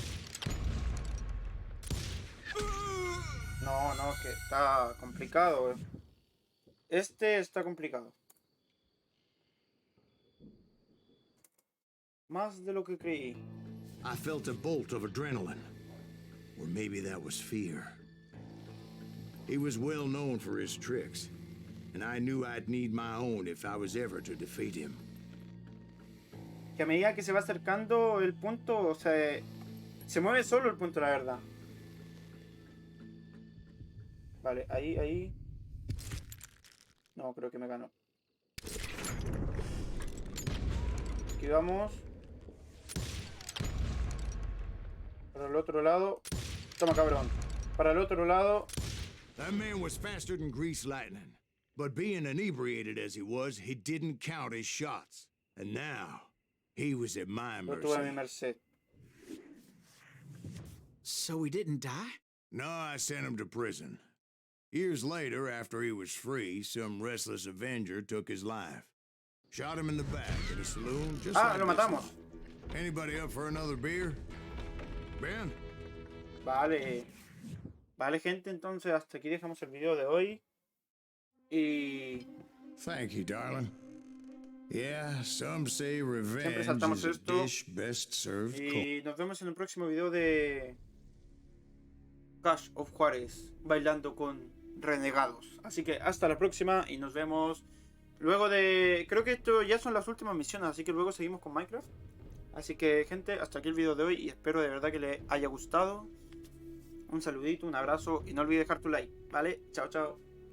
[SPEAKER 1] No, no, que está complicado. Este está complicado. Más de lo que creí.
[SPEAKER 3] I felt a bolt of adrenaline. Or maybe that was fear. He was well known for his tricks, and I knew I'd need my own if I was ever to defeat him.
[SPEAKER 1] Que a medida que se va acercando el punto, o sea, se mueve solo el punto, la verdad. Vale, ahí. No, creo que me ganó. Aquí vamos. Para el otro lado. Toma, cabrón. Para el otro lado.
[SPEAKER 3] That man was faster than greased lightning. But being inebriated as he was, he didn't count his shots. And now, he was at my
[SPEAKER 1] Lo tuve a mi
[SPEAKER 3] mercy.
[SPEAKER 1] merced.
[SPEAKER 5] So he didn't die?
[SPEAKER 3] No, I sent him to prison. Years later, after he was free, some restless avenger took his life. Shot him in the back in a saloon just like
[SPEAKER 1] lo
[SPEAKER 3] this
[SPEAKER 1] matamos.
[SPEAKER 3] one. Anybody up for another beer? Ben?
[SPEAKER 1] Vale. Vale, gente, entonces hasta aquí dejamos el video de hoy. Y
[SPEAKER 3] Thank you, darling. Yeah, some say revenge
[SPEAKER 1] saltamos
[SPEAKER 3] is a
[SPEAKER 1] esto.
[SPEAKER 3] dish best served cold.
[SPEAKER 1] Y nos vemos en el próximo video de Cash of Juarez, bailando con renegados. Así que hasta la próxima y nos vemos luego de... Creo que esto ya son las últimas misiones, así que luego seguimos con Minecraft. Así que, gente, hasta aquí el video de hoy y espero de verdad que les haya gustado. Un saludito, un abrazo y no olvides dejar tu like, ¿vale? Chao, chao.